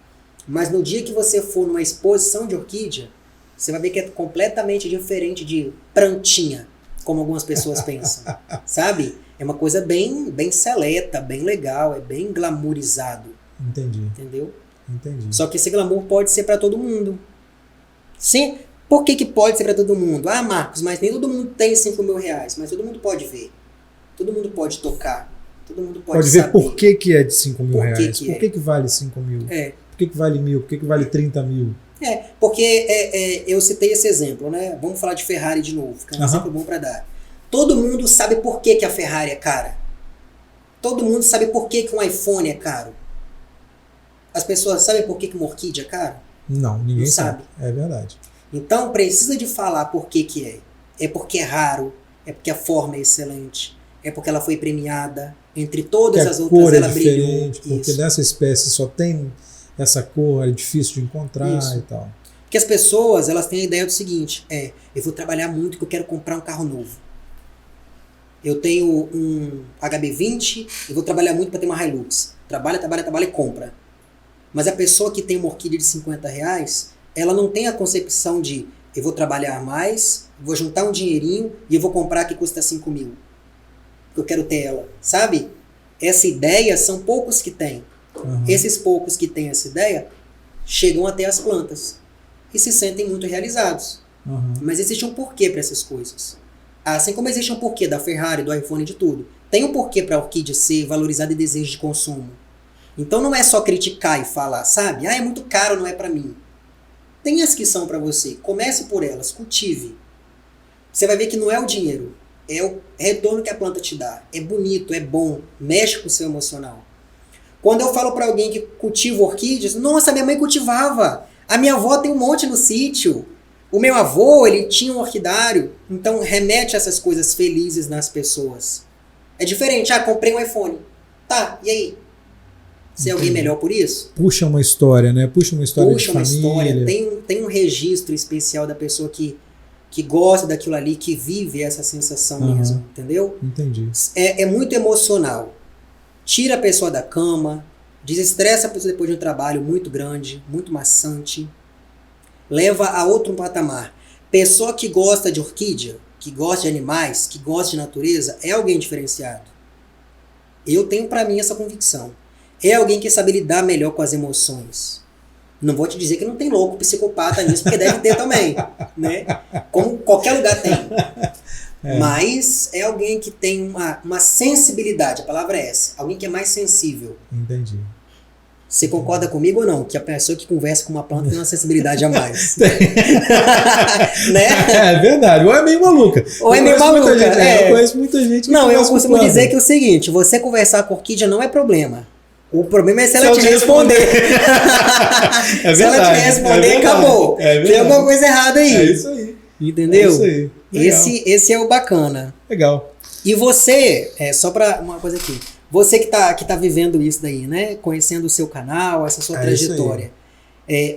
mas no dia que você for numa exposição de orquídea, você vai ver que é completamente diferente de plantinha, como algumas pessoas pensam. Sabe? É uma coisa bem seleta, bem legal, é bem glamourizado. Entendi. Entendeu? Entendi. Só que esse glamour pode ser para todo mundo. Sim. Por que pode ser para todo mundo? Ah, Marcos, mas nem todo mundo tem 5 mil reais, mas todo mundo pode ver. Todo mundo pode tocar. Todo mundo pode ver saber. por que é de 5 mil reais. Que por que vale 5 mil? É. Por que vale 1.000? Por que vale 30 mil? Porque eu citei esse exemplo, né? Vamos falar de Ferrari de novo, que é um exemplo bom para dar. Todo mundo sabe por que a Ferrari é cara. Todo mundo sabe por que um iPhone é caro. As pessoas sabem por que uma orquídea é cara? Não, ninguém Não sabe. É verdade. Então precisa de falar por que é. É porque é raro, é porque a forma é excelente, é porque ela foi premiada, entre todas as outras cor ela é brilhou. diferente, porque dessa espécie só tem essa cor, é difícil de encontrar e tal. Porque as pessoas, elas têm a ideia do seguinte, eu vou trabalhar muito porque eu quero comprar um carro novo. Eu tenho um HB20, eu vou trabalhar muito para ter uma Hilux. Trabalha e compra. Mas a pessoa que tem uma orquídea de 50 reais, ela não tem a concepção de eu vou trabalhar mais, vou juntar um dinheirinho e eu vou comprar que custa 5 mil. Porque eu quero ter ela, sabe? Essa ideia são poucos que têm. Esses poucos que têm essa ideia chegam até as plantas e se sentem muito realizados. Mas existe um porquê para essas coisas. Assim como existe um porquê da Ferrari, do iPhone, de tudo. Tem um porquê para a orquídea ser valorizada e desejo de consumo. Então não é só criticar e falar, sabe? É muito caro, não é para mim. Tem as que são para você. Comece por elas, cultive. Você vai ver que não é o dinheiro, é o retorno que a planta te dá. É bonito, é bom, mexe com o seu emocional. Quando eu falo para alguém que cultiva orquídeas, nossa, minha mãe cultivava. A minha avó tem um monte no sítio. O meu avô, ele tinha um orquidário. Então remete essas coisas felizes nas pessoas. É diferente. Comprei um iPhone. Tá, e aí? Você é alguém melhor por isso? Puxa uma história, né? Puxa uma história de família. Tem um registro especial da pessoa que gosta daquilo ali, que vive essa sensação mesmo, entendeu? Entendi. É muito emocional. Tira a pessoa da cama, desestressa a pessoa depois de um trabalho muito grande, muito maçante, leva a outro patamar. Pessoa que gosta de orquídea, que gosta de animais, que gosta de natureza, é alguém diferenciado. Eu tenho para mim essa convicção. É alguém que sabe lidar melhor com as emoções. Não vou te dizer que não tem louco, psicopata nisso, porque deve ter também, né? Como qualquer lugar tem. Mas é alguém que tem uma sensibilidade, a palavra é essa. Alguém que é mais sensível. Entendi. Você concorda comigo ou não? Que a pessoa que conversa com uma planta tem uma sensibilidade a mais. Né? É verdade. Ou é meio maluca. Ou é meio maluca. Eu conheço muita gente que não, eu conversa com costumo planta. dizer que é o seguinte, você conversar com orquídea não é problema. O problema é se ela te responder. É verdade. Se ela te responder, acabou. Tem alguma coisa errada aí. É isso aí. Entendeu? É isso aí. Legal. Esse é o bacana. Legal. E você, só para uma coisa aqui, você que tá vivendo isso daí, né? Conhecendo o seu canal, essa sua trajetória.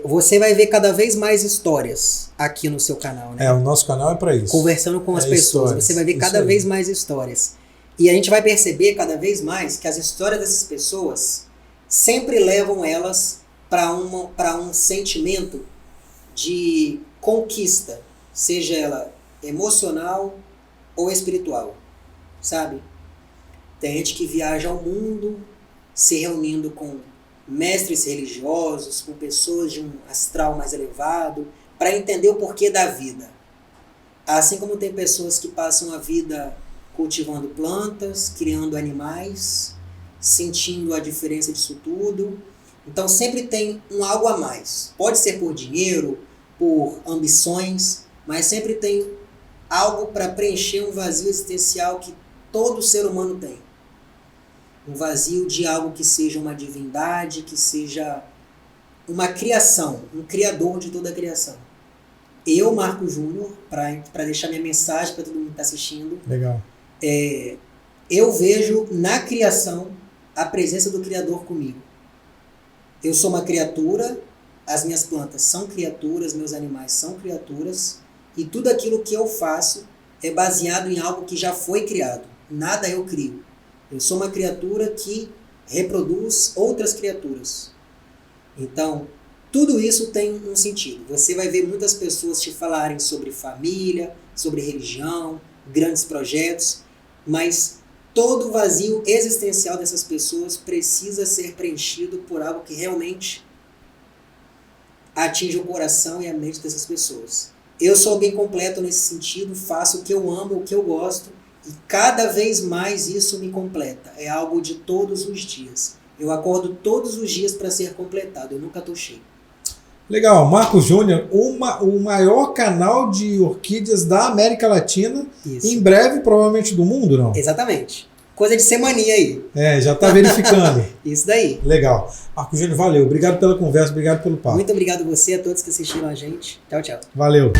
Você vai ver cada vez mais histórias aqui no seu canal, né? O nosso canal é para isso. Conversando com as pessoas. Histórias. Você vai ver cada vez mais histórias. E a gente vai perceber cada vez mais que as histórias dessas pessoas sempre levam elas para um sentimento de conquista, seja ela emocional ou espiritual, sabe? Tem gente que viaja ao mundo se reunindo com mestres religiosos, com pessoas de um astral mais elevado, para entender o porquê da vida. Assim como tem pessoas que passam a vida cultivando plantas, criando animais, sentindo a diferença disso tudo. Então sempre tem um algo a mais. Pode ser por dinheiro, por ambições, mas sempre tem algo para preencher um vazio existencial que todo ser humano tem. Um vazio de algo que seja uma divindade, que seja uma criação, um criador de toda a criação. Eu, Marco Júnior, para deixar minha mensagem para todo mundo que está assistindo, legal. Eu vejo na criação a presença do Criador comigo. Eu sou uma criatura, as minhas plantas são criaturas, meus animais são criaturas, e tudo aquilo que eu faço é baseado em algo que já foi criado. Nada eu crio. Eu sou uma criatura que reproduz outras criaturas. Então, tudo isso tem um sentido. Você vai ver muitas pessoas te falarem sobre família, sobre religião, grandes projetos, mas todo o vazio existencial dessas pessoas precisa ser preenchido por algo que realmente atinge o coração e a mente dessas pessoas. Eu sou alguém completo nesse sentido, faço o que eu amo, o que eu gosto, e cada vez mais isso me completa. É algo de todos os dias. Eu acordo todos os dias para ser completado, eu nunca estou cheio. Legal, Marco Júnior, o maior canal de orquídeas da América Latina, Isso. em breve, provavelmente do mundo, não? Exatamente. Coisa de semaninha aí. Já está verificando. Isso daí. Legal. Marco Júnior, valeu. Obrigado pela conversa, obrigado pelo papo. Muito obrigado a você, a todos que assistiram a gente. Tchau, tchau. Valeu.